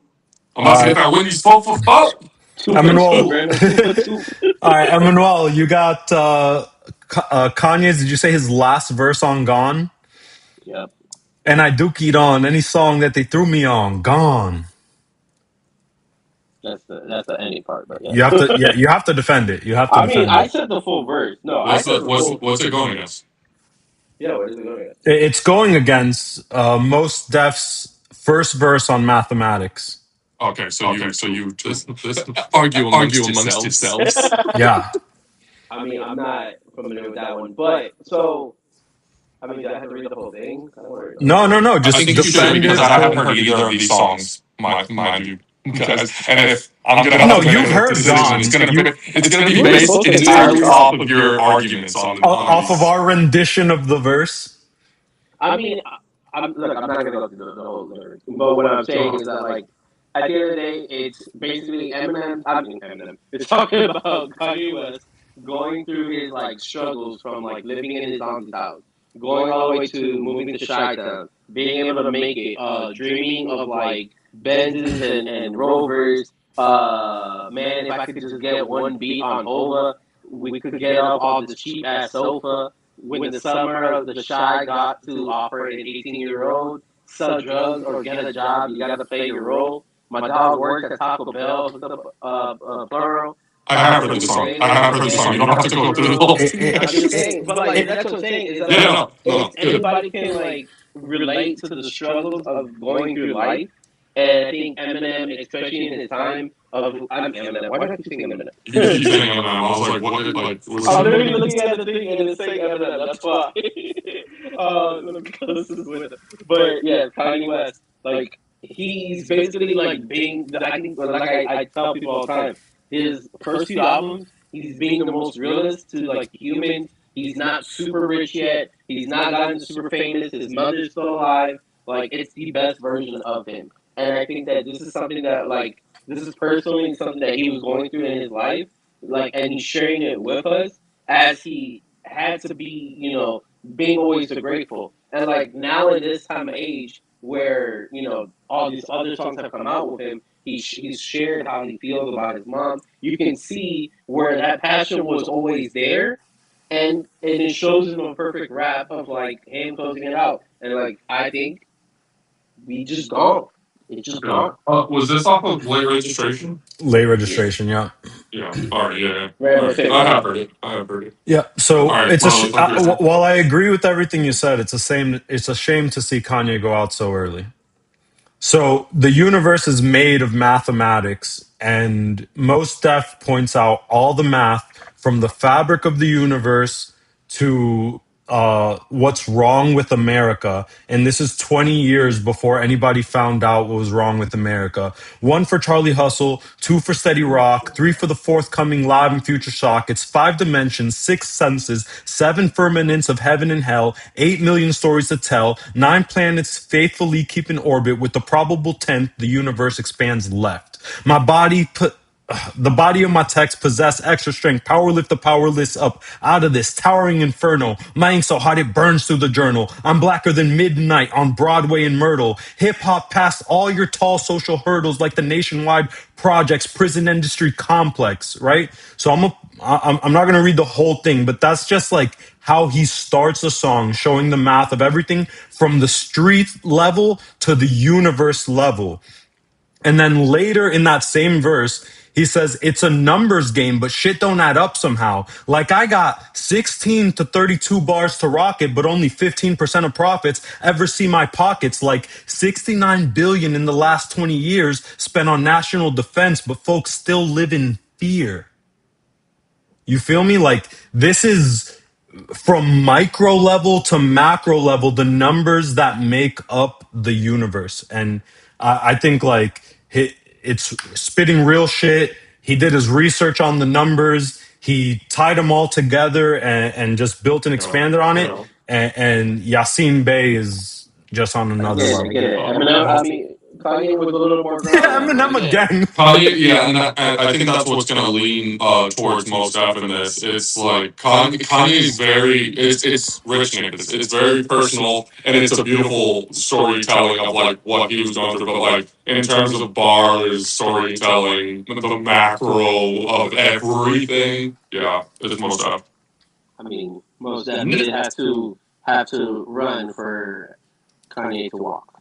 I'm All about to get right, that Wendy's 4 for 4. Two for two, Emmanuel. Randall. 2 for 2. All right, Emmanuel, you got Kanye's. Did you say his last verse on "Gone"? Yep. And I dookied on any song that they threw me on. Gone. That's the ending part, but You have yeah. to, yeah, you have to defend it. You have to I mean, defend I it. said the full verse. No, I What's said the the full. what's it going against? Yeah, what is it going against? It's going against Most Def's first verse on mathematics. Okay, so Okay, you so you this argue argue amongst amongst yourselves. yourselves. Yeah. I mean, I'm not familiar with that one, but so I mean, do I have to read the whole thing? I don't want to read the whole No, no, thing. no. I Just think you should defend because it I haven't for. heard either of these songs, mind you. Because and if I'm gonna No, have to make you've a heard decision, Gone. it's gonna be You were based supposed to hear entirely it. off of your arguments on Off of these. our rendition of the verse. I mean, I'm look. I'm not gonna go through the whole lyrics, but what I'm saying is that like at the end of the day, it's basically Eminem. I mean Eminem. It's talking about Kanye West going through his like struggles from like living in his auntie's house, going all the way to moving to Chi-Town, being able to make it, dreaming of like Benzes and Rovers. Man, if I could just get one beat on Hova, we could get up off this cheap ass sofa when the summer of the shy got to offer an 18-year-old sell drugs or get a job, you gotta play your role. My dog worked at Taco Bell, hooked up plural. I Found have a heard new this song. I flavor have of heard this J song. You don't and have to go through the whole Fruit. It, thing. it, I'm just it, saying, but like it, that's what I'm saying is that Yeah, like no, no, it's no, good. anybody can like relate to the struggles of going through life, and I think Eminem, especially in his time of I'm Eminem. Why do I keep saying You Eminem? keep saying Eminem. I was like, what? Like, was I'm literally looking at the thing and it's saying Eminem. That's why. Let me close this window. But yeah, Kanye West, like he's basically like being. I think, like I tell people all the time, his first few albums, he's being the most realist to like humans. He's not super rich yet. He's not gotten super famous. His mother's still alive. Like it's the best version of him. And I think that this is something that like this is personally something that he was going through in his life, like, and he's sharing it with us as he had to be, being always so grateful. And like now in this time of age where all these other songs have come out with him, he's shared how he feels about his mom. You can see where that passion was always there, and it shows in a perfect rap of like him closing it out. And like I think we just gone. It's just yeah. gone. Was this off of late registration? late Yeah. registration. Yeah. Yeah. All right. Yeah. All Rambo, right. say I more. have heard it. I have heard it. Yeah. All So right, it's Marlon, talk your turn. while I agree with everything you said, it's a shame. It's a shame to see Kanye go out so early. So the universe is made of mathematics, and Most Def points out all the math from the fabric of the universe to what's wrong with America. And this is 20 years before anybody found out what was wrong with America. One for Charlie Hustle, two for Steady Rock, three for the forthcoming Live and Future Shock. It's five dimensions, six senses, seven firmaments of heaven and hell, 8 million stories to tell, nine planets faithfully keep in orbit with the probable 10th the universe expands left. My body put the body of my text possess extra strength. Power lift the powerless up out of this towering inferno. My ink so hot it burns through the journal. I'm blacker than midnight on Broadway and Myrtle. Hip hop past all your tall social hurdles like the nationwide projects prison industry complex. Right. So I'm not gonna read the whole thing, but that's just like how he starts a song, showing the math of everything from the street level to the universe level. And then later in that same verse, he says it's a numbers game, but shit don't add up somehow. Like I got 16 to 32 bars to rock it, but only 15% of profits ever see my pockets. Like 69 billion in the last 20 years spent on national defense, but folks still live in fear. You feel me? Like this is from micro level to macro level, the numbers that make up the universe. And I think like it's spitting real shit. He did his research on the numbers. He tied them all together and just built and Yeah. expanded on it. And Yassine Bey is just on I another get it. I level. get it. Eminem. I mean, Kanye was a little more grounded Yeah, on it. Eminem Again, again. Kanye, yeah, and I think that's what's going to lean towards most Def in this. It's like Kanye's very, it's rich, Nick. It's very personal, and it's a beautiful storytelling of like what he was going through. But like in terms of bars, storytelling, the macro of everything, yeah, it's most Def. I mean, most Def did have to run for Kanye to walk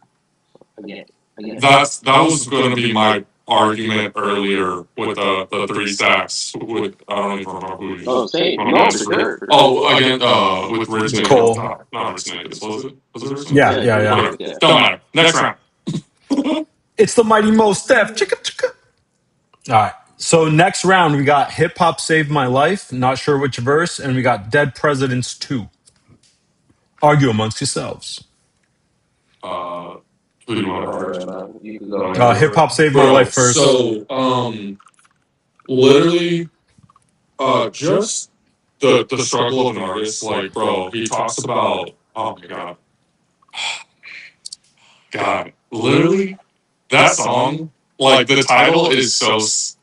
again. Again. That was going to be my argument earlier with the three stacks. With I don't even remember who he Oh, was. same. Going No, for against. sure, for sure. Oh, again, with Rich Niggas. Cole. Not Rich Niggas. Was it? Was it Rich Yeah, Niggas? Yeah, yeah, Rich yeah. Niggas, Whatever. yeah. Don't matter. Next round. It's the mighty Most Def. Chicka chicka. All right. So next round we got Hip Hop Saved My Life. Not sure which verse, and we got Dead Presidents 2. Argue amongst yourselves. Who do you want Go to go ahead, first? man. You can go ahead. Hip Hop Saved My Bro, Life first. so literally just the struggle of an artist, like bro, he talks about oh my god, literally that song, like the title is so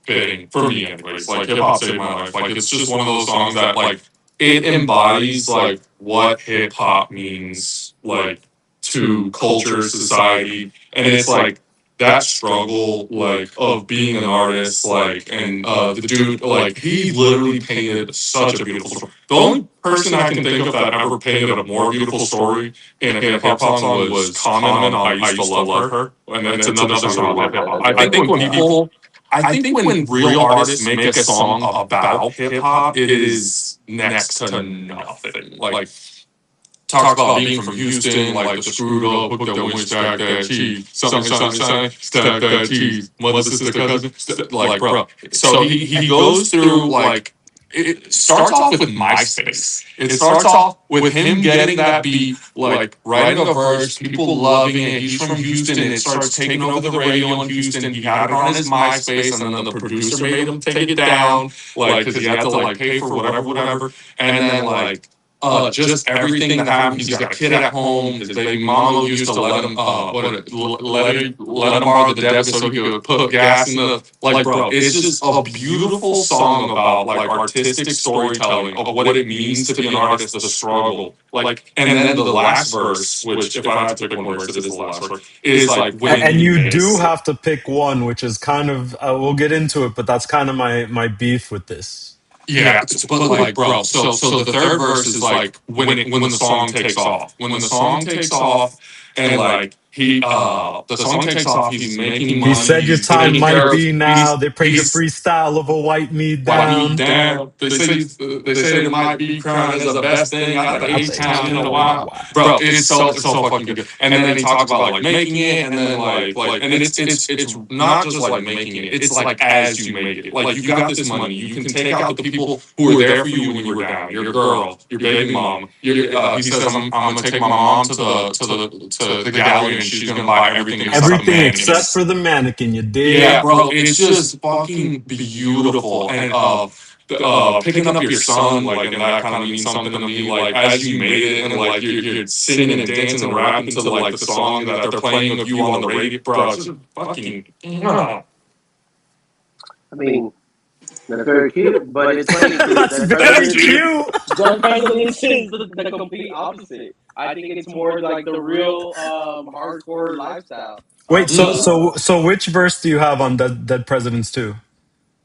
fitting for me anyways. Like hip hop saved my life. Like it's just one of those songs that like it embodies like what hip hop means like to culture, society, and it's like that struggle like of being an artist like and the dude like he literally painted such a beautiful story. The only person I can think of that ever painted a more beautiful story in a hip hop song was Common on I Used to Love Her, and it's another song about hip hop. I think when real artists make a song about hip hop, it is next to nothing. Like talks about being from Houston, like the screwed up, hook that went stack that cheese, something, stack that cheese, mother, sister, cousin, like bro. So he goes through like it starts off with MySpace. It starts off with him getting that beat, like writing a verse, people loving it. He's from Houston. It starts taking over the radio in Houston. He had it on his MySpace, and then the producer made him take it down, like because he had to like pay for whatever. And then like just everything that happened. He's got a kid at home. His baby mama used to let him let him borrow the debit so he could put gas in the like bro. It's just a beautiful song about like artistic storytelling of what it means to be an artist, the struggle. Like and then the last verse, which if I had to pick one verse, it is the last verse, is like when And he you do makes have to pick one, which is kind of we'll get into it, but that's kind of my beef with this. yeah, but like, bro, so the third verse is like when the song takes off. When the song takes off, and like the song takes off, he's making He money, said your he's time taking care might of, be now. They praise your he's freestyle of a white me white me down. down. They say it might be crying is the best thing out the Out H the town in a H-Town in a while, while. bro. It's so fucking good. And then he talks about like making it, and then and it's not just like making it. It's like as you make it. Like you got this money, you can take out the people who were there for you when you were down. Your girl, your baby mom. He says I'm gonna take my mom to the gallery, and she's gonna buy everything except the Everything except mannequins. for the mannequin, you Yeah, dig? bro, it's just fucking beautiful. And picking up your son, like, and that kind of means something to me. Like, as you made it, and like you're singing and dancing and rapping to like the song that they're playing of you on the radio, bro. It's just fucking. I mean, that's very cute, but it's funny because That's very cute. Dead Presidents is the complete opposite. I think it's more like the real hardcore lifestyle. Wait, so But so so which verse do you have on Dead Presidents 2?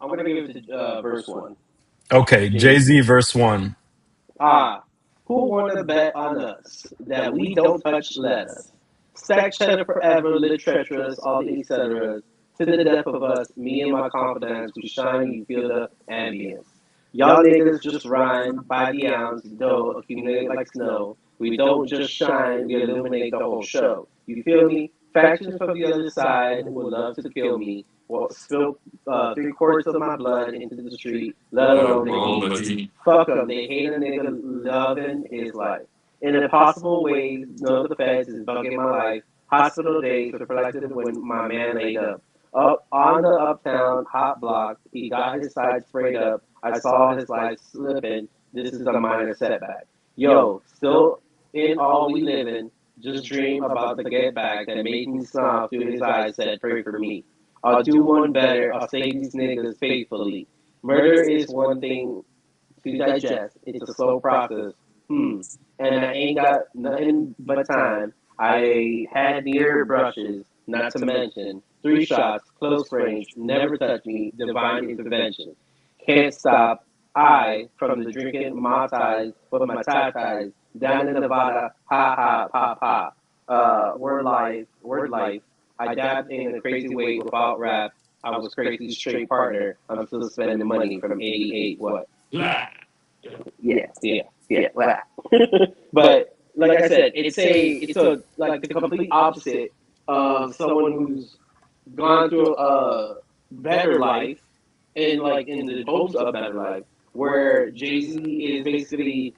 I'm gonna give it to verse one. Okay, Jay Z. Jay-Z verse 1. Ah, who wanna bet on us that we don't touch letters? Stack cheddar forever, lit treacherous, all the etceteras. To the death of us, me and my confidence, we shine, you feel the ambience. Y'all niggas just rhyme by the ounce, dough accumulate like snow. We don't just shine, we illuminate the whole show. You feel me? Factions from the other side would love to kill me. Well, spill 3/4 of my blood into the street, let alone the heat. Fuck them, they hate a nigga loving his life. In impossible ways, know the feds is bugging my life. Hospital days reflected when my man laid up. Up on the uptown hot block, he got his side sprayed up. I saw his life slipping. This is a minor setback. Yo, still in all we living, just dream about the get back that made me smile through his eyes, said, pray for me. I'll do one better, I'll save these niggas faithfully. Murder is one thing to digest. It's a slow process. And I ain't got nothing but time. I had near brushes, not to mention 3 shots, close range, never touch me, divine intervention. Can't stop. I from the drinking my ties with my tie ties down in Nevada. Ha ha pa pa. Word life, word life. I dabbed in a crazy way without rap. I was crazy straight partner. I'm still spending money from '88. What? Yeah. Yeah. Blah. But like I said, it's a like the complete opposite of someone who's gone through a better life and like in the hopes of better life, where Jay Z is basically,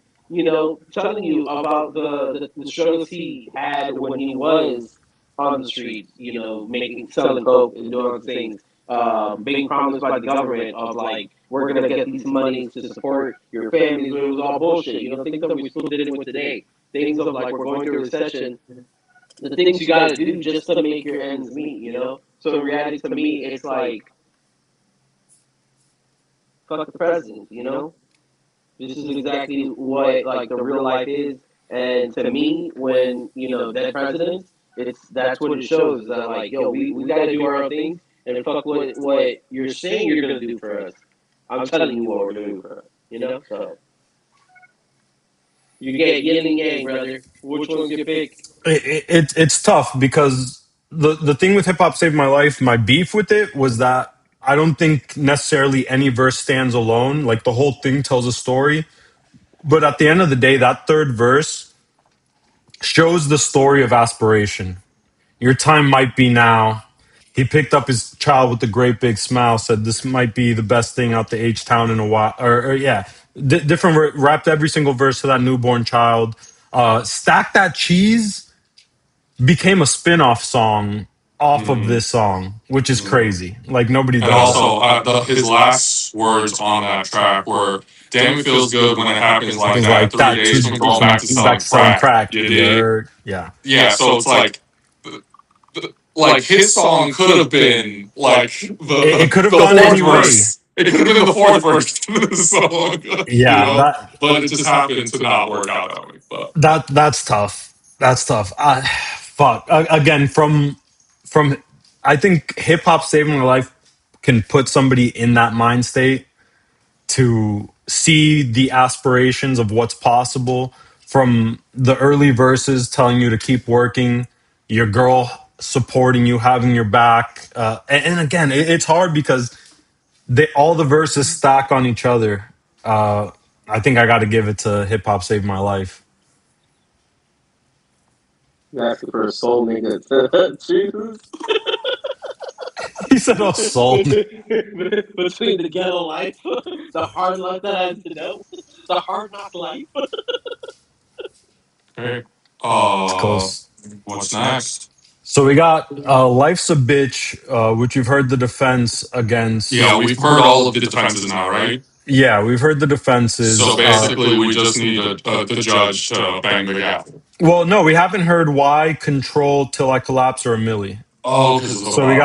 telling you about the struggles he had when he was on the streets, making selling coke and doing other things, being promised by the government of like we're gonna get these monies to support your families, but it was all bullshit. Things that we're still dealing with today. Things of like we're going through a recession, the things you got to do just to make your ends meet. So in reality, to me, it's like fuck the president. This is exactly what like the real life is, and to me, when dead presidents, that's what it shows that like yo, we got to do our own things and fuck what you're saying you're gonna do for us. I'm telling you what we're doing for us. So you get yin and yang, brother. Which one's your pick? It's tough because the thing with hip hop saved my life. My beef with it was that I don't think necessarily any verse stands alone. Like the whole thing tells a story, but at the end of the day, that third verse shows the story of aspiration. Your time might be now. He picked up his child with a great big smile, said, "This might be the best thing out the H town in a while." Or yeah, different wrapped every single verse to that newborn child. Stack That Cheese became a spin off song off of Mhm. this song, which is Mhm. crazy. Like nobody And does that. also, his last words on that track were, "Damn, it feels good when it happens like Happens that. like Three that. days from going back to Back selling to selling crack." crack. You You dig? heard? Yeah. Yeah. So it's like his song could have been like It could have the gone fourth any way. verse. It could have been the fourth verse to the song, Yeah, that But it just happened to not work out that way. But that's tough. That's tough. Fuck. Again, from I think hip hop saving my life can put somebody in that mind state to see the aspirations of what's possible from the early verses telling you to keep working, your girl supporting you, having your back. And again, it's hard because they all the verses stack on each other. Uh, I think I got to give it to Hip Hop Saved My Life. You're asking for a soul nigga to choose He said, "Oh, soul." between the ghetto life, the hard life that I have to know, the hard knock life. okay, It's close. what's next? So we got "Life's a Bitch," which you've heard the defense Yeah, against. we've heard all of the defenses now, right? Yeah, we've heard the So defenses. basically, we just need the judge to bang the gavel. Well, no, we haven't heard why "Control Till I Collapse" or "A Milli." Oh, because of the So bar. we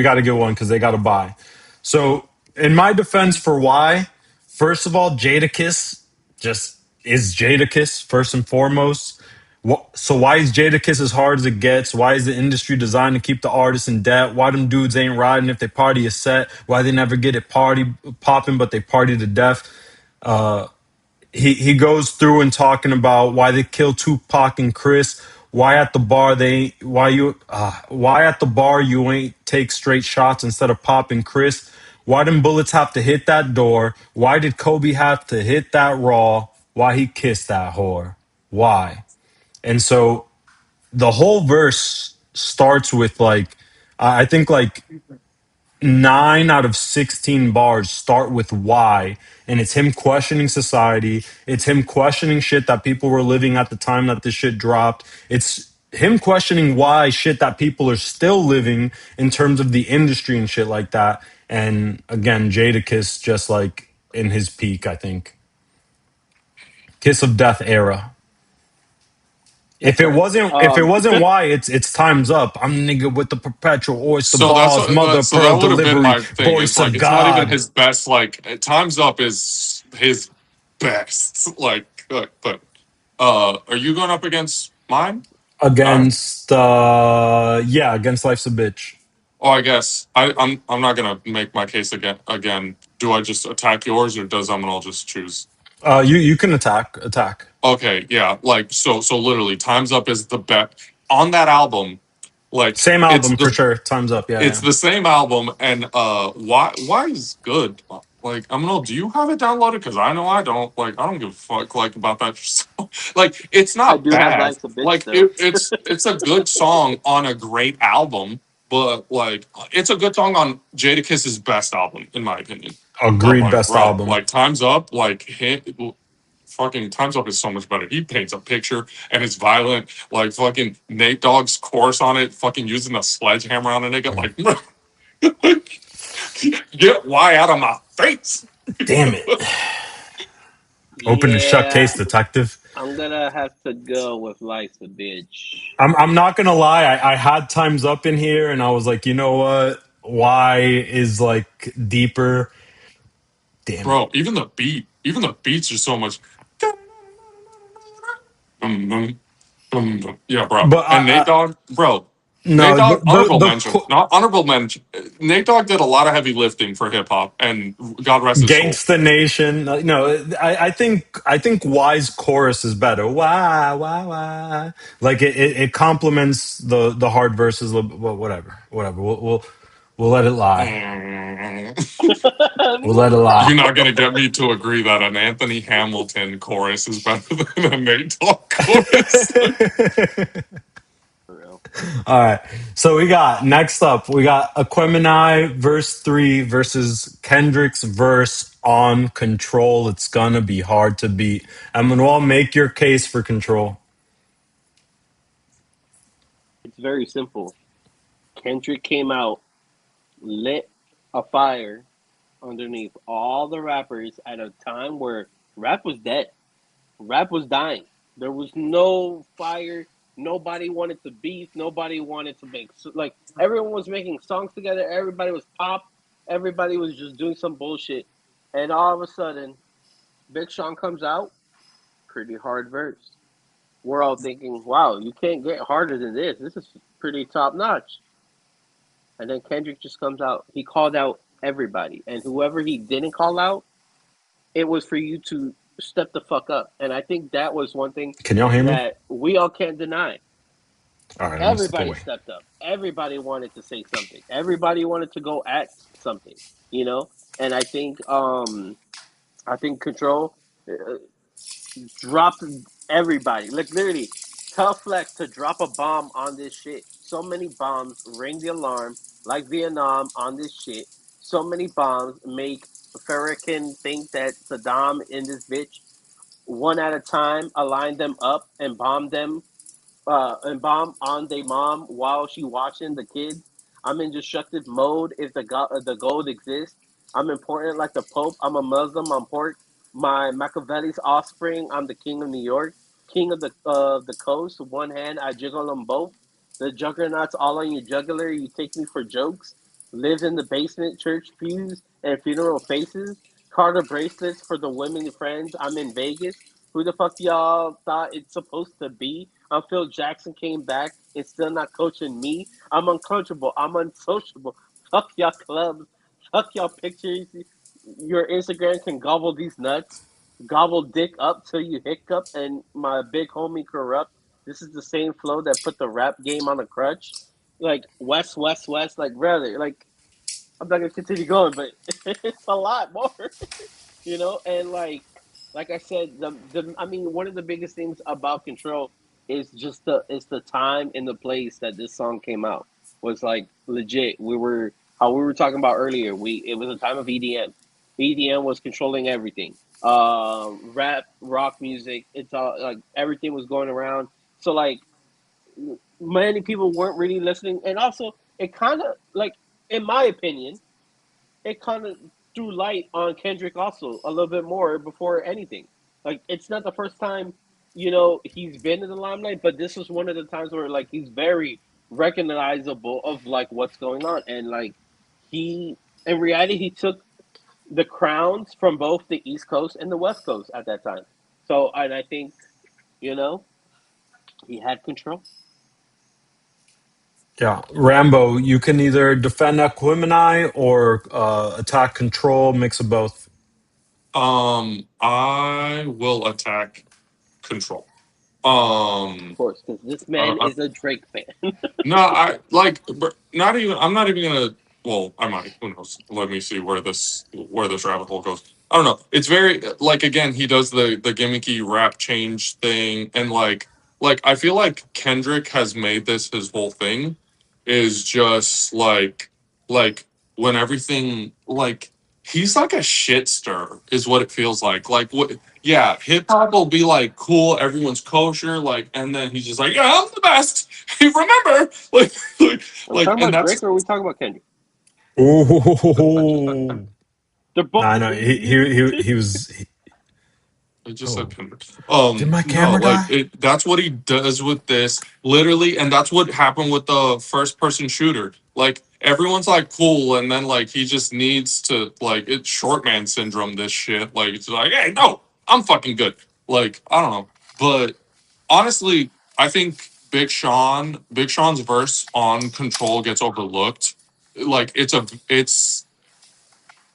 gotta get one because they gotta buy. So in my defense for why, first of all, Jadakiss just is Jadakiss first and foremost. So why is Jadakiss as hard as it gets? Why is the industry designed to keep the artists in debt? Why them dudes ain't riding if they party a set? Why they never get it party popping but they party to death? He goes through and talking about why they killed Tupac and Chris. Why at the bar they why at the bar you ain't take straight shots instead of popping Chris? Why them bullets have to hit that door? Why did Kobe have to hit that raw? Why he kissed that whore? Why? And so the whole verse starts with like I think like 9 out of 16 bars start with why. And it's him questioning society. It's him questioning shit that people were living at the time that this shit dropped. It's him questioning why shit that people are still living in terms of the industry and shit like that. And again, Jadakiss just like in his peak, I think. Kiss of Death era. Yes, sir. If it wasn't why, it's time's up. I'm the nigga with the perpetual oyster So that's balls, mother so pearl that would have been delivery, my thing. It's voice like of it's not even God. his best. Like Times Up is his best. But are you going up against mine? All right. Against yeah, against Life's a Bitch. Oh, I guess I'm not gonna make my case again. Again, do I just attack yours or does Eminal just choose? You can attack. Okay, yeah, like so literally, Times Up is the best on that album. Like Same it's album for the sure. Time's up. Yeah, it's yeah. the same album, and why is good. Like I don't know. Do you have it downloaded? Because I know I don't. Like I don't give a fuck like about that song. Like it's I not do have bad. Life's a Bitch Like still. it's a good song on a great album, but like it's a good song on Jadakiss's best album in my opinion. But Agreed. like Best bro, album. like Time's Up, like fucking Time's Up is so much better. He paints a picture and it's violent. Like fucking Nate Dogg's chorus on it, fucking using a sledgehammer on a nigga. Like get Y out of my face. Damn it! Open and shut Yeah, case, detective. I'm gonna have to go with Life's a Bitch. I'm not gonna lie. I had times up in here, and I was like, you know what? Why is like deeper? Damn it! Bro, even the beats are so much. Yeah, bro. But And Nate Dogg, bro. Nate no, Dogg, honorable the mention. Not honorable mention. Nate Dogg did a lot of heavy lifting for hip hop, and God rest his soul. Gangsta Nation. No, I think Y's chorus is better. Why? Like it complements the hard verses. Well, whatever. We'll let it lie. We'll let it lie. You're not gonna get me to agree that an Anthony Hamilton chorus is better than a Nate Dogg chorus. For real. All right. So next up, we got Aquemini verse 3 versus Kendrick's verse on Control. It's gonna be hard to beat. And Manuel, make your case for Control. It's very simple. Kendrick came out, lit a fire underneath all the rappers at a time where rap was dead. Rap was dying. There was no fire. Nobody wanted to beef. Nobody wanted to make like everyone was making songs together. Everybody was pop. Everybody was just doing some bullshit. And all of a sudden, Big Sean comes out, pretty hard verse. We're all thinking, "Wow, you can't get harder than this. This is pretty top notch." And then Kendrick just comes out. He called out everybody, and whoever he didn't call out, it was for you to step the fuck up. And I think that was one thing Can y'all hear me? that we all can't deny. All right, I'm gonna step Everybody away. stepped up. Everybody wanted to say something. Everybody wanted to go at something, you know? And I think Control dropped everybody. Like literally, tell Flex to drop a bomb on this shit. So many bombs ring the alarm, like Vietnam on this shit. So many bombs make Farrakhan think that Saddam in this bitch one at a time, align them up and bomb on their mom while she watching the kids. I'm in destructive mode if the gold exists. I'm important like the Pope. I'm a Muslim. I'm pork. My Machiavelli's offspring. I'm the king of New York, king of the coast. One hand, I jiggle them both. The juggernauts all on your jugular. You take me for jokes. Live in the basement, church pews and funeral faces. Carter bracelets for the women friends. I'm in Vegas. Who the fuck y'all thought it's supposed to be? I'm Phil Jackson came back and still not coaching me. I'm uncomfortable. I'm unsociable. Fuck y'all clubs. Fuck y'all pictures. Your Instagram can gobble these nuts. Gobble dick up till you hiccup and my big homie corrupt. This is the same flow that put the rap game on a crutch. Like West, like brother, like I'm not gonna continue going, but it's a lot more, and like I said, the I mean, one of the biggest things about Control is just the time and the place that this song came out was like legit. We were talking about earlier. It was a time of EDM. EDM was controlling everything. Rap, rock music. It's all like everything was going around. So like many people weren't really listening, and also it kind of like, in my opinion, it kind of threw light on Kendrick also a little bit more before anything. Like it's not the first time, he's been in the limelight, but this was one of the times where like he's very recognizable of like what's going on, and like he in reality he took the crowns from both the East Coast and the West Coast at that time. So and I think you know he had control. Yeah, Rambo. You can either defend Aquemini or attack Control. Mix of both. I will attack Control. Um, Of course, because this I man don't, is a Drake fan. no, I like not even. I'm not even gonna. Well, I might. Who knows? Let me see where this rabbit hole goes. I don't know. It's very like again. He does the gimmicky rap change thing, and like I feel like Kendrick has made this his whole thing. Is just like when everything like he's like a shit stir is what it feels like. Like what? Yeah, hip hop will be like cool. Everyone's kosher. Like, and then he's just like, yeah, I'm the best. Remember, like, Are we talking and about that's Drake or are we talking about Kendrick? Ooh. They're both. Nah, no, he was. I just said Oh, Kendrick. did my No, camera like die? it. That's what he does with this, literally, and that's what happened with the first person shooter. Like everyone's like cool, and then like he just needs to like it's short man syndrome. This shit, like it's like, hey, no, I'm fucking good. Like I don't know, but honestly, I think Big Sean's verse on Control gets overlooked. Like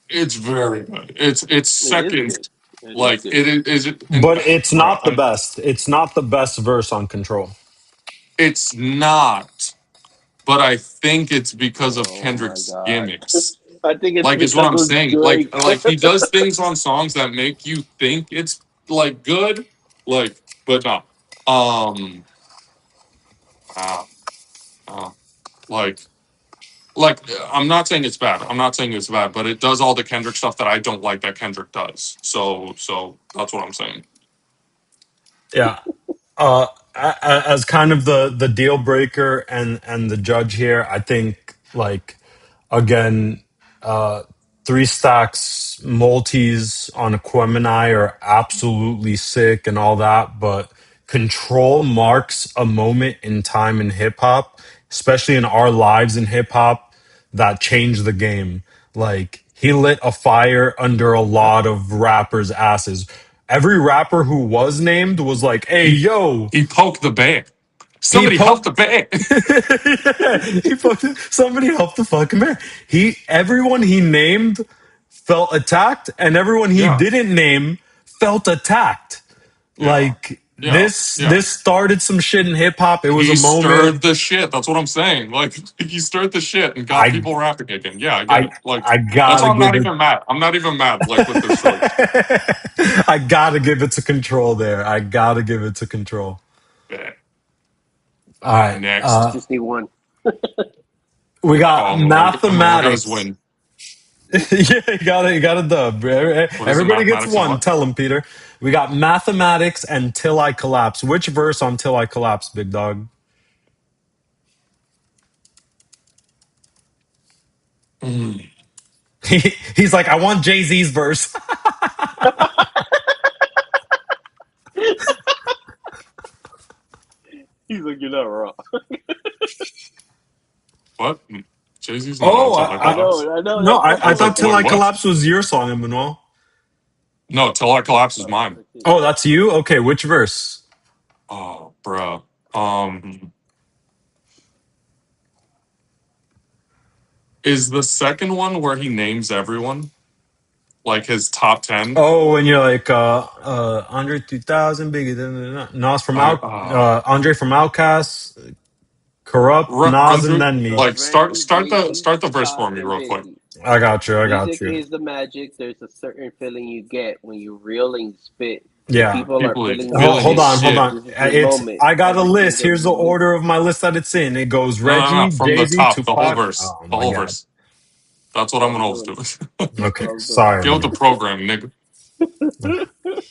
it's very good. It's It is second. good. It is Like good. it is it and But it's bro, not the best. It's not the best verse on Control. it's not. But I think it's because of Oh my Kendrick's god. gimmicks. I think it's Like is what because I'm of saying. Drake. Like he does things on songs that make you think it's like good. Like but no. Um uh, uh, like like I'm not saying it's bad. I'm not saying it's bad, but it does all the Kendrick stuff that I don't like that Kendrick does. So that's what I'm saying. Yeah. As kind of the deal breaker and the judge here, I think like again, three stacks multis on Aquemini are absolutely sick and all that, but Control marks a moment in time in hip hop, especially in our lives in hip hop, that changed the game. Like he lit a fire under a lot of rappers' asses. Every rapper who was named was like, "Hey, He yo, he poked the bear. he Somebody help poked the bear. yeah, he fucking somebody helped the fucking man. He everyone he named felt attacked, and everyone he Yeah, didn't name felt attacked. yeah, Like yeah, yeah. this started some shit in hip hop. It was a He moment. stirred the shit. That's what I'm saying. Like he stirred the shit and got I people rapping again. Yeah, I get I it. Like I that's gotta why I'm give not it. even mad. I'm not even mad. Like with this choice. I gotta give it to Control there. I gotta give it to Control. Yeah. All right. I Next. just need one. We got I'm gonna look at his mathematics. win. Yeah, you got a dub. What is it? Everybody gets Mathematics and one. what? Tell them, Peter. We got mathematics and Till I Collapse. Which verse on Till I Collapse, big dog? Mm. He's like, I want Jay Z's verse. He's like, you're not wrong. What? Jay Z's not on Oh, till I collapse. I know. no, That's the I I was thought like, point. Till what? I What? Collapse was your song, Emmanuel. No, till I collapse is Oh, that's mine. for you. Oh, that's you. Okay, which verse? Oh, bro. Is the second one where he names everyone like his top 10? Oh, and you're like Andre 3000, bigger than Nas from I Out, Andre from Outcast, Corrupt, run Nas, and through then me. like Reggie, Jay-Z, start the verse for Pac, me and real quick. Biggie. I got you. I got Music you. is the magic. There's a certain feeling you get when you reel and you spit. Yeah. People are People are feeling your feeling Hold his shit. on, hold shit. on. This is your It's moment. I got a Everything's list. a Here's the movie. order of my list that it's in. It goes No, Reggie, from Jay the Z, top, the whole Tupac. verse. Oh The my whole god. verse. That's what That's I'm all gonna I'm always doing. do. Okay, That's all I'm doing. sorry, Get with the man. program, nigga.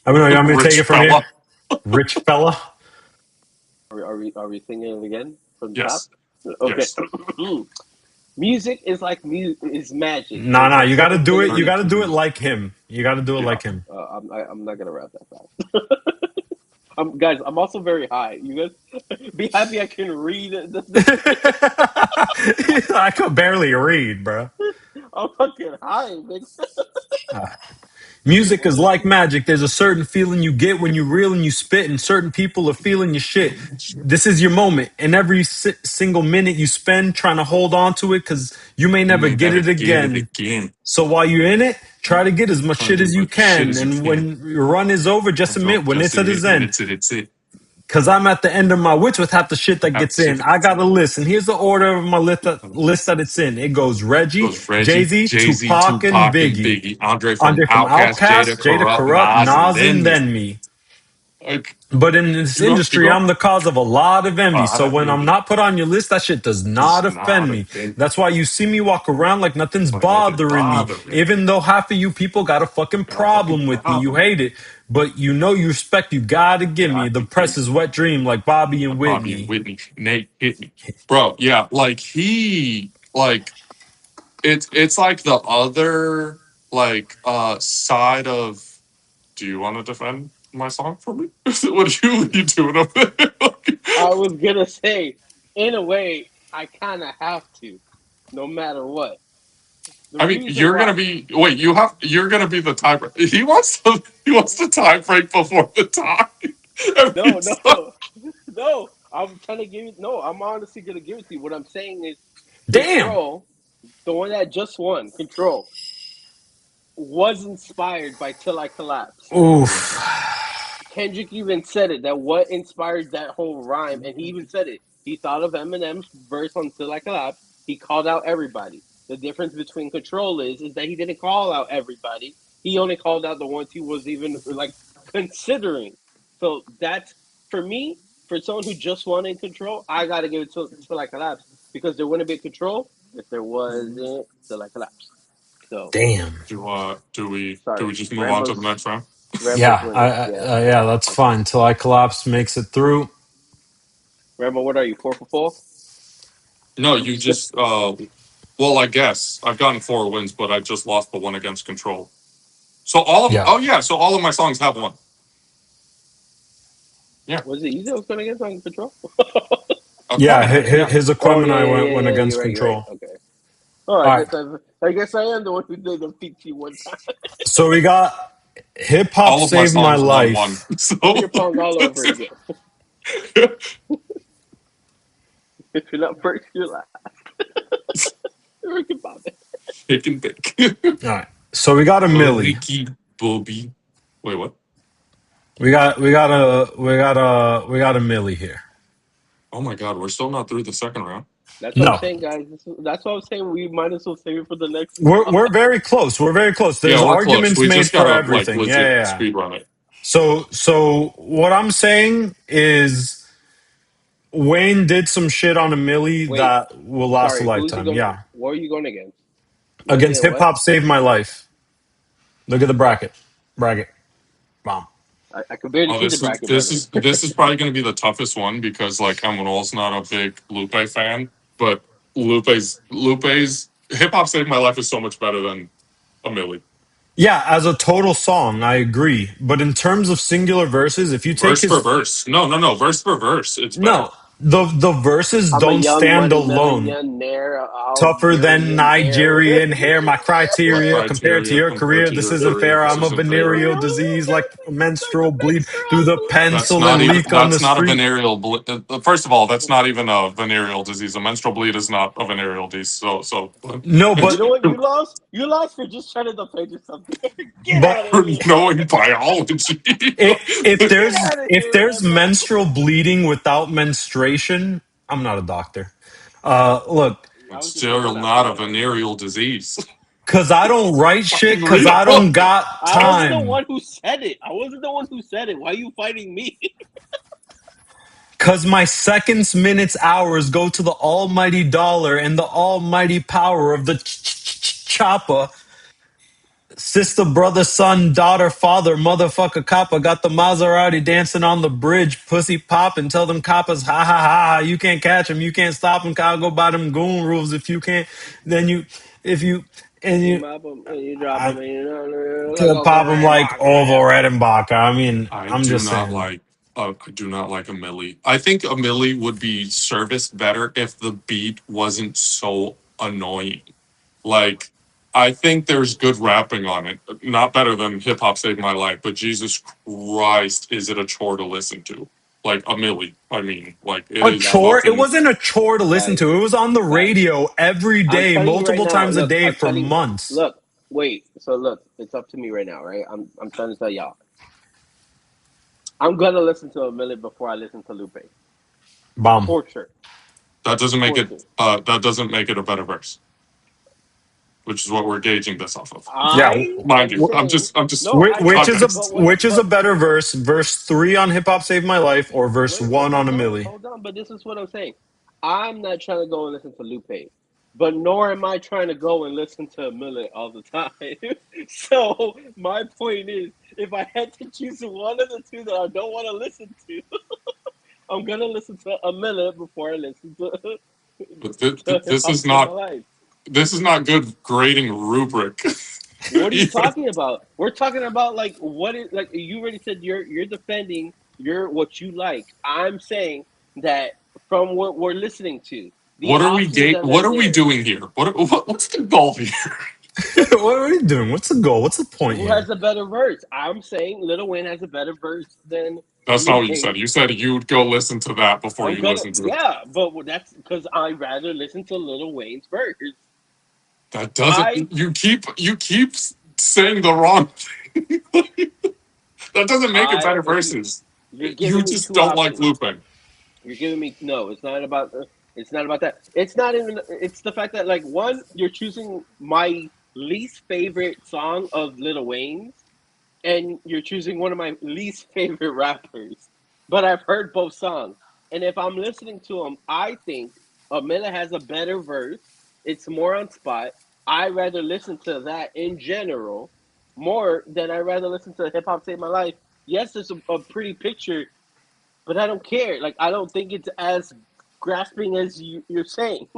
I mean, you want me to take Rich it from here? fella. Rich fella. Are we singing it again from the top? Yes. Okay. Yes. Music is like is magic. Nah, There's nah. a You got to certain do it. feeling You you got to do it like him. You got to do it Yeah. like him. I'm not gonna rap that fast. Guys, I'm also very high. You guys be happy I can read I could barely read, bro. I'm fucking high, man. Music is like magic. There's a certain feeling you get when you reel and you spit, and certain people are feeling your shit. This is your moment, and every single minute you spend trying to hold on to it because you may You never may get never it get it again. again. So while you're in it, try to get as much Trying to shit get as as you much shit can, as you and can. when your run is over, just And so admit when just it's at admit its when end. it's it. Cause I'm at the end of my wits with half the shit that gets That's in. it. I got a list, and here's the order of my list that it's in. It goes Reggie, Goes Jay Reggie, Z, Jay Z, Tupac, and Tupac, and Biggie. Biggie, Andre from Andre from Outkast, Jada Outkast, Jada Corrupt, Corrupt, Nas, and Nas, then and me. then me. Like, But in this keep going, keep industry, going. I'm the cause of a lot of envy. So That when I'm envy not put on your list, that shit does is not not offend a me. thing. That's why you see me walk around like nothing's Like nothing bothering me. bothering. Even though half of you people got a fucking Got a fucking problem with me. You problem. hate it. But you know you respect, you gotta give me. God, The to give press me is wet dream like Bobby and like Bobby and Whitney. Whitney. Nate hit me, bro. Yeah, like he like it's like the other like side of. Do you want to defend my song for me? What are you doing up there? I was gonna say, in a way, I kind of have to, no matter what. The I mean, reason you're gonna why, be wait. You're gonna be the time. He wants to time break before the time. Every no, time. no, no. I'm trying to give it. No, I'm honestly gonna give it to you. What I'm saying is, Damn. Control, the one that just won, Control, was inspired by Till I Collapse. Oof. Kendrick even said it, that what inspired that whole rhyme, and he even said it. He thought of Eminem's verse on Till I Collapse. He called out everybody. The difference between Control is that he didn't call out everybody. He only called out the ones he was even like considering. So that's for me, for someone who just wanted Control, I gotta give it to Till I Collapse because there wouldn't be Control if there wasn't Till I Collapse. So Damn. Do we sorry, just move on to the next round? Rambo's Yeah, winning. Yeah. yeah, that's fine. Till I collapse makes it through. Rambo, what are you, 4 for 4? No, you just well, I guess I've gotten 4 wins, but I just lost the one against Control. So Yeah. so all of my songs have one. Yeah. Was it easy? I was going to get on Control. Yeah, Aquemini, yeah. his Oh equipment yeah, I yeah, yeah, went yeah. against You're right. Control. Okay. Oh, All right. I guess I am the one who did the PT one time. So we got Hip Hop All of my Saved My songs won one. Life. So Beer pong all over again. If you're not first, you're last. Ricky Bobby. Pick and pick. All right. So we got a Millie. Ricky Bobby. Wait, what? We got a Millie here. Oh my god, we're still not through the second round. That's what I'm No. saying, guys. That's what I'm saying. We might as well save it for the next We're round. we're very close. We're very close. Yeah, There's we're close. arguments We made just for gotta like everything. Yeah, legit yeah, yeah. speed run it. So what I'm saying is Wayne did some shit on a Millie Wait, that will last a sorry. Who's he lifetime. going? Yeah. What are you going against? You Against against Hip what? Hop Saved My Life. Look at the bracket. Bracket. Bomb. I could barely Oh, see the this is bracket, this brother. is this is probably going to be the toughest one because like Emanol's not a big Lupe fan, but Lupe's Hip Hop Saved My Life is so much better than a Millie. Yeah, as a total song, I agree. But in terms of singular verses, if you take Verse for his verse, no, verse for verse, it's better. no, the verses I'm a don't young stand money alone. millionaire, Tougher than Algerian hair. Nigerian hair, my My criteria compared to criteria your compared career. to This your isn't career, fair. this I'm a isn't fair. venereal disease like a menstrual bleed through the That's pencil not and even. leak on the That's not a street. venereal. First of all, that's not even a venereal disease. A menstrual bleed is not a venereal disease. So No, You know but what? You lost. You lost for just trying to defend yourself. Get but out of for here. knowing biology. if Get there's out of if here, there's Rambo. menstrual bleeding without menstruation, I'm not a doctor. Look, I It's was just saying, I'm still not. I'm not a not either. venereal disease. cause I don't write shit, Fucking cause real. I don't got I wasn't the time. one who said it. I wasn't the one who said it. Why are you fighting me? Cause my seconds, minutes, hours go to the almighty dollar and the almighty power of the chopper. Sister, brother, son, daughter, father, motherfucker, copper. Got the Maserati dancing on the bridge, pussy popping. Tell them coppers, ha ha ha. You can't catch them, you can't stop them. I'll go by them goon rules. If you can't, then you, if you, and You you, mop them and you drop them I and you like could Uncle pop them like Redenbacher. Ovo Redenbacher. I mean, I I'm do just not saying. like. I do not like a Millie. I think a Millie would be serviced better if the beat wasn't so annoying. Like, I think there's good rapping on it. Not better than Hip Hop Saved My Life, but Jesus Christ, is it a chore to listen to? Like a Millie. I mean, like it A is Guys, chore? It fucking. wasn't a chore to listen guys, to. It was on the guys. radio every I'm day, telling you right multiple now. times a Look, day I'm for telling. months. Look, wait. So look, it's up to me right now, right? I'm trying to tell y'all. I'm gonna listen to a minute before I listen to Lupe Bomb. for sure, That doesn't make for it. sure. That doesn't make it a better verse, which is what we're gauging this off of. Yeah. I Mind am you, saying I'm just no. I Which is a context. but what? which is a But better verse? Verse 3 on Hip Hop Saved My Life or verse wait, wait, 1 on a hold Millie? hold on. But this is what I'm saying. I'm not trying to go and listen to Lupe, but nor am I trying to go and listen to a Millet all the time. So my point is, if I had to choose one of the two that I don't want to listen to, I'm gonna listen to a Millet before I listen But to Hip this Hop is Save My not. Life. This is not good grading rubric. What are you Either. talking about? We're talking about like what is like you already said you're defending your what you like. I'm saying that from what we're listening to, the options that What are are we there, doing here? What's the goal here? What are you doing? What's the goal? What's the point who has here? a better verse? I'm saying Lil Wayne has a better verse than That's not what you Lupe. said. You said you'd go listen to that before I'm you gonna listen to it. yeah, but that's because I rather listen to Lil Wayne's verse. That doesn't. I You keep saying the wrong thing. That doesn't make it I better if you verses. you're You giving me just two don't like options. looping. You're giving me no. It's not about. It's not about that. It's not even. It's the fact that like one, you're choosing my least favorite song of Lil Wayne's, and you're choosing one of my least favorite rappers. But I've heard both songs, and if I'm listening to them, I think Amila has a better verse. It's more on spot. I rather listen to that in general more than I rather listen to Hip Hop Save My Life. Yes, it's a pretty picture, but I don't care. Like I don't think it's as grasping as you're saying.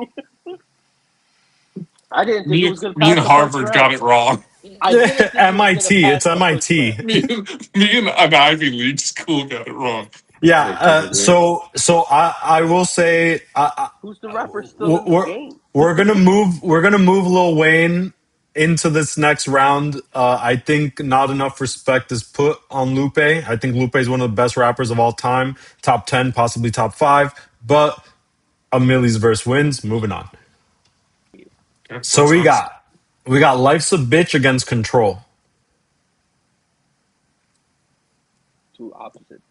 I didn't think it was gonna Me pass and the first Harvard got round. it wrong. I didn't think it was gonna MIT. pass It's the first MIT. round. Me and an Ivy League school got it wrong. Yeah. Basically, I will say who's the rapper still in the we're game? we're gonna move Lil Wayne into this next round. I think not enough respect is put on Lupe. I think Lupe is one of the best rappers of all time, top 10, possibly top 5. But a Millie's verse wins. Moving on. Okay, So what's we next? got we got Life's a Bitch against Control. Two opposites.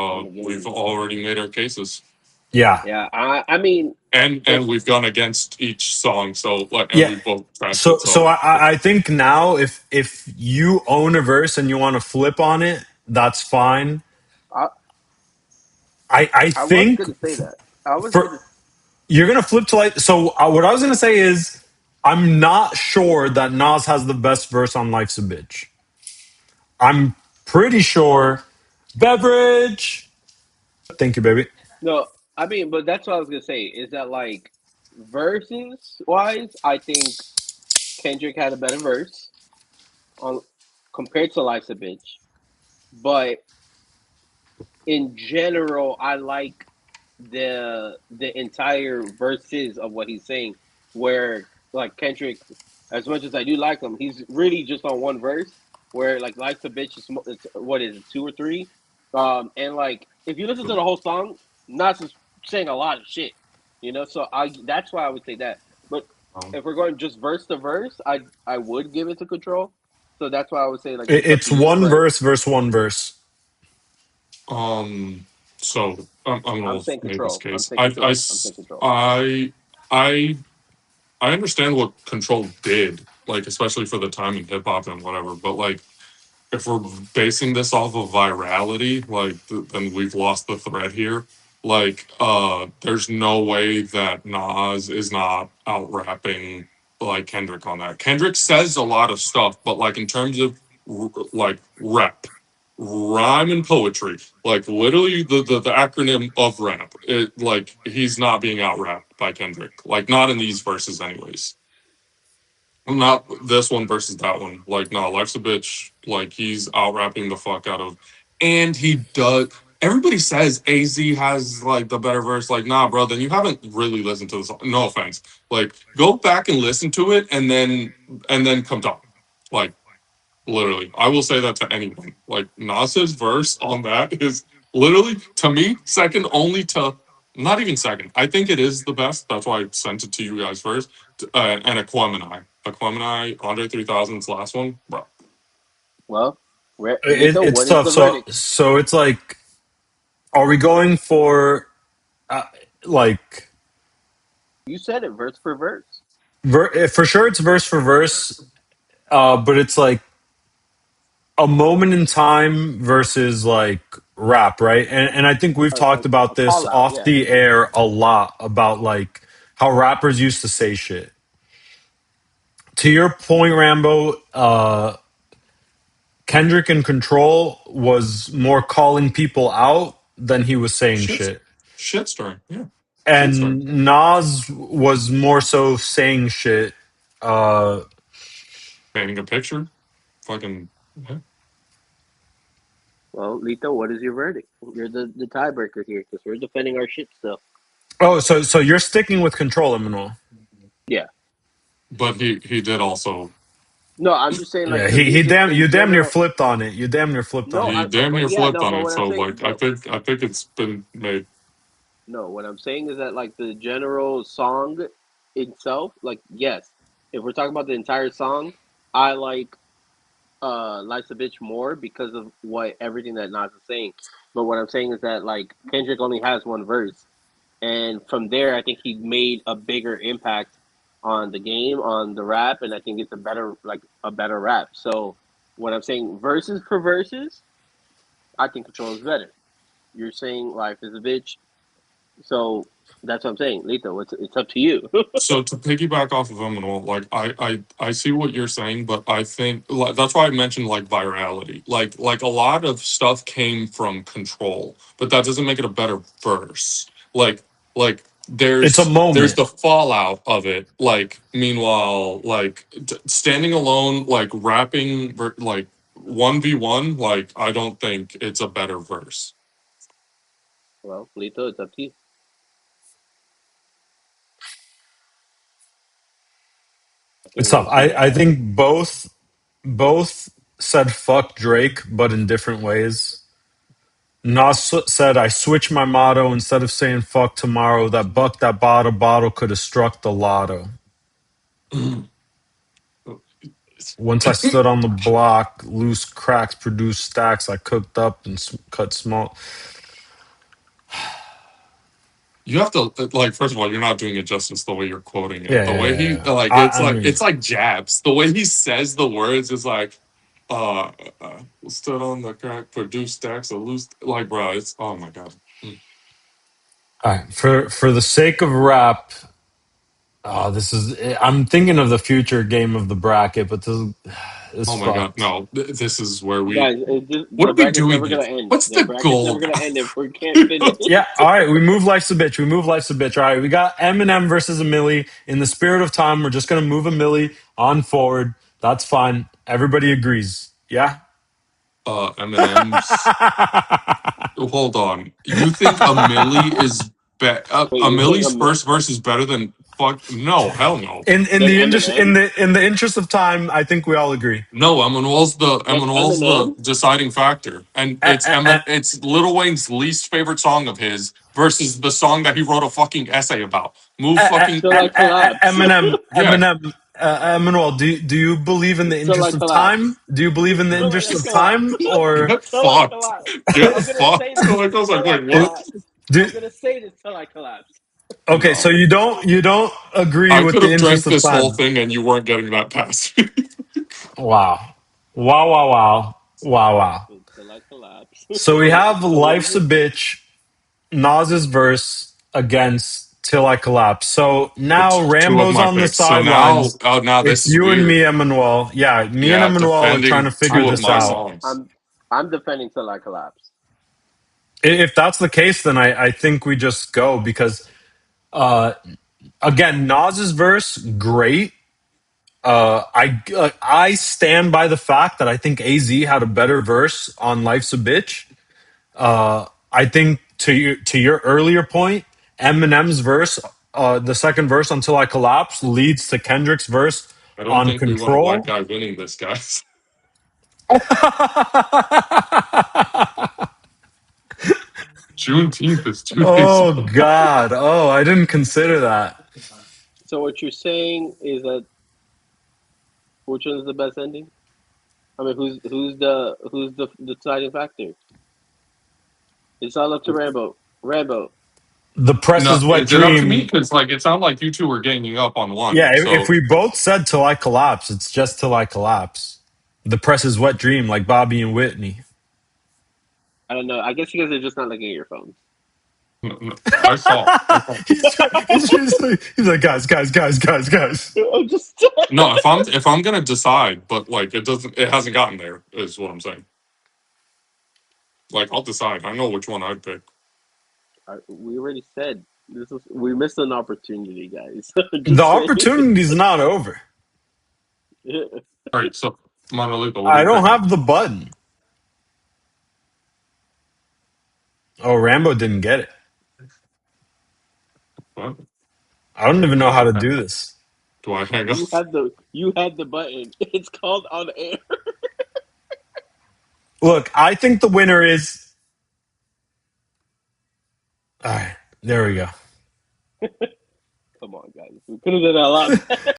I'm gonna give We've you. already made our cases, Yeah, Yeah, I mean, if and we've gone against each song. So like, and yeah. we both trashed So it. so So I think now if you own a verse and you want to flip on it, that's fine. I I I was think gonna say that. I was for gonna. you're gonna flip to like so. What I was gonna say is I'm not sure that Nas has the best verse on "Life's a Bitch." I'm pretty sure. Beverage. Thank you, baby. No, I mean, but that's what I was gonna say. Is that like verses wise? I think Kendrick had a better verse on compared to Life's a Bitch. But in general, I like the entire verses of what he's saying. Where like Kendrick, as much as I do like him, he's really just on one verse. Where like Life's a Bitch is it's, what is it, two or three? And like if you listen to the whole song, Nas is saying a lot of shit. So I that's why I would say that. But um, if we're going just verse to verse, I would give it to Control. So that's why I would say like it's up It's to you. one But verse versus one verse. um, so I'm I'm gonna saying make this Control. I'm case. saying Control. I'm saying Control. I I I understand what Control did, like especially for the time in hip hop and whatever. But like, if we're basing this off of virality, like then we've lost the thread here. Like, there's no way that Nas is not out rapping like Kendrick on that. Kendrick says a lot of stuff, but like in terms of like rep, rhyme and poetry, like literally the acronym of rap, it like he's not being out rapped by Kendrick. Like not in these verses, anyways. Not this one versus that one. Like, no, Life's a Bitch. Like, he's out rapping the fuck out of. And he does. Everybody says AZ has, like, the better verse. Like, nah, bro, then you haven't really listened to the song. No offense. Like, go back and listen to it and then come talk. Like, literally. I will say that to anyone. Like, Nas's verse on that is literally, to me, second only to. Not even second. I think it is the best. That's why I sent it to you guys first and Aquemini. Aquemini, Andre 3000's last one, bro. Well. Lito, It's what is tough. the So verdict? it's like, are we going for uh, like You said it, verse for verse. for sure? It's verse for verse, but it's like a moment in time versus like rap, right? And I think we've talked A about this call out, off yeah. the air a lot about like how rappers used to say shit. To your point, Rambo, Kendrick in Control was more calling people out than he was saying Shit, shit. shitstorm. Yeah, shitstorm. And Nas was more so saying shit. Uh, Painting a picture. Fucking. Yeah. Well, Lito, what is your verdict? You're the tiebreaker here because we're defending our shit still. oh, so you're sticking with Control, Emmanuel. Yeah. But he did also. No, I'm just saying Yeah, like the he music damn in you damn near general. flipped on it. You damn near flipped No, on He it. damn but near yeah, flipped no, on but it. what I'm So saying, like, but I think it's been made. no, what I'm saying is that like the general song itself, like yes, if we're talking about the entire song, I like Life's a Bitch more because of what everything that Nas is saying. But what I'm saying is that like Kendrick only has one verse, and from there, I think he made a bigger impact on the game, on the rap, and I think it's a better rap. So what I'm saying, verses for verses, I think Control is better. You're saying Life is a Bitch, so that's what I'm saying. Lito, it's up to you. So to piggyback off of Emmanuel, like I see what you're saying, but I think like, that's why I mentioned like virality. Like a lot of stuff came from Control, but that doesn't make it a better verse. Like It's a there's moment. the fallout of it. Like meanwhile, like standing alone, like rapping, like 1v1, like I don't think it's a better verse. Well, Lito, it's up to you. I It's think tough. once you I think both said fuck Drake, but in different ways. Nas said, I switched my motto instead of saying fuck tomorrow. That buck that bottle could have struck the lotto. Once I stood on the block, loose cracks produced stacks. I cooked up and cut small. You have to like first of all, you're not doing it justice the way you're quoting it. Yeah, The way yeah, he yeah. like I mean, it's like jabs. The way he says the words is like stood on the crack, produced stacks of loose like bro, it's oh my god. Mm. all right. For the sake of rap, this is. I'm thinking of the future game of the bracket, but this is Oh my god, fucked. no. This is where we guys, what the are we bracket's doing never here? gonna end. What's The the bracket's goal, never gonna end if guys? we can't finish. Yeah, all right. We move life's a bitch. We move life's a bitch. All right, we got Eminem versus a Millie. In the spirit of time, we're just gonna move a Millie on forward. That's fine. Everybody agrees. Yeah. Eminem's hold on. You think a Millie is Wait, a you're saying Millie's first verse is better than fuck no, hell no. In then the interest Eminem, in the interest of time, I think we all agree. No, then Emmanuel's the Eminem. deciding factor, and Uh, it's Lil Wayne's least favorite song of his versus the song that he wrote a fucking essay about. Move fucking Till I collapse. yeah. Emmanuel, do you believe in the Till I interest of time? collapse. Do you believe in the Till interest I of collapse. time, or Get Till I fucked, collapse. get I'm gonna say fucked. this Like I was like, till I wait, what? collapse. do? I'm gonna say this till I collapse. Okay, so No, you don't agree I with could the have interest drank of this whole time. thing and you weren't getting that past. Wow, wow, wow, wow, wow, wow. Till I collapse. So we have So what is "Life's a it? Bitch," Nas's verse against "Till I Collapse." So now It's two of Rambo's my on the picks. So now, sidelines. oh, now It's this is you and me, weird. Emmanuel. Yeah, me and Yeah, Emmanuel are trying to defending figure two of this my out. songs. I'm defending till I collapse. If that's the case, then I think we just go because uh, again, Nas's verse great. I stand by the fact that I think Az had a better verse on "Life's a Bitch." I think to your earlier point, Eminem's verse, the second verse "Until I Collapse" leads to Kendrick's verse I don't on think we want a black "Control." guy winning this, guys. Juneteenth is 2 days Oh away. God! Oh, I didn't consider that. So what you're saying is that which one is the best ending? I mean, who's the deciding factor? It's all up to Rambo. Rambo. The press No, is wet is it up to me? dream. Because like it sounded like you two were ganging up on one. Yeah, if So we both said till I collapse, it's just till I collapse. The press is wet dream, like Bobby and Whitney. I don't know. I guess you guys are just not looking at your phones. I saw. I saw. He's like, guys. I'm just. No, if I'm gonna decide, but like it hasn't gotten there, is what I'm saying. Like I'll decide. I know which one I'd pick. We already said this is. We missed an opportunity, guys. The Just saying. opportunity's not over. All right, so Monolito, what are I you don't picking? have the button. Oh, Rambo didn't get it. What? I don't even Do know how I to hang, do this. do I hang up? You had the button. It's called on air. Look, I think the winner is. All right, there we go. Come on, guys. We could have done a lot.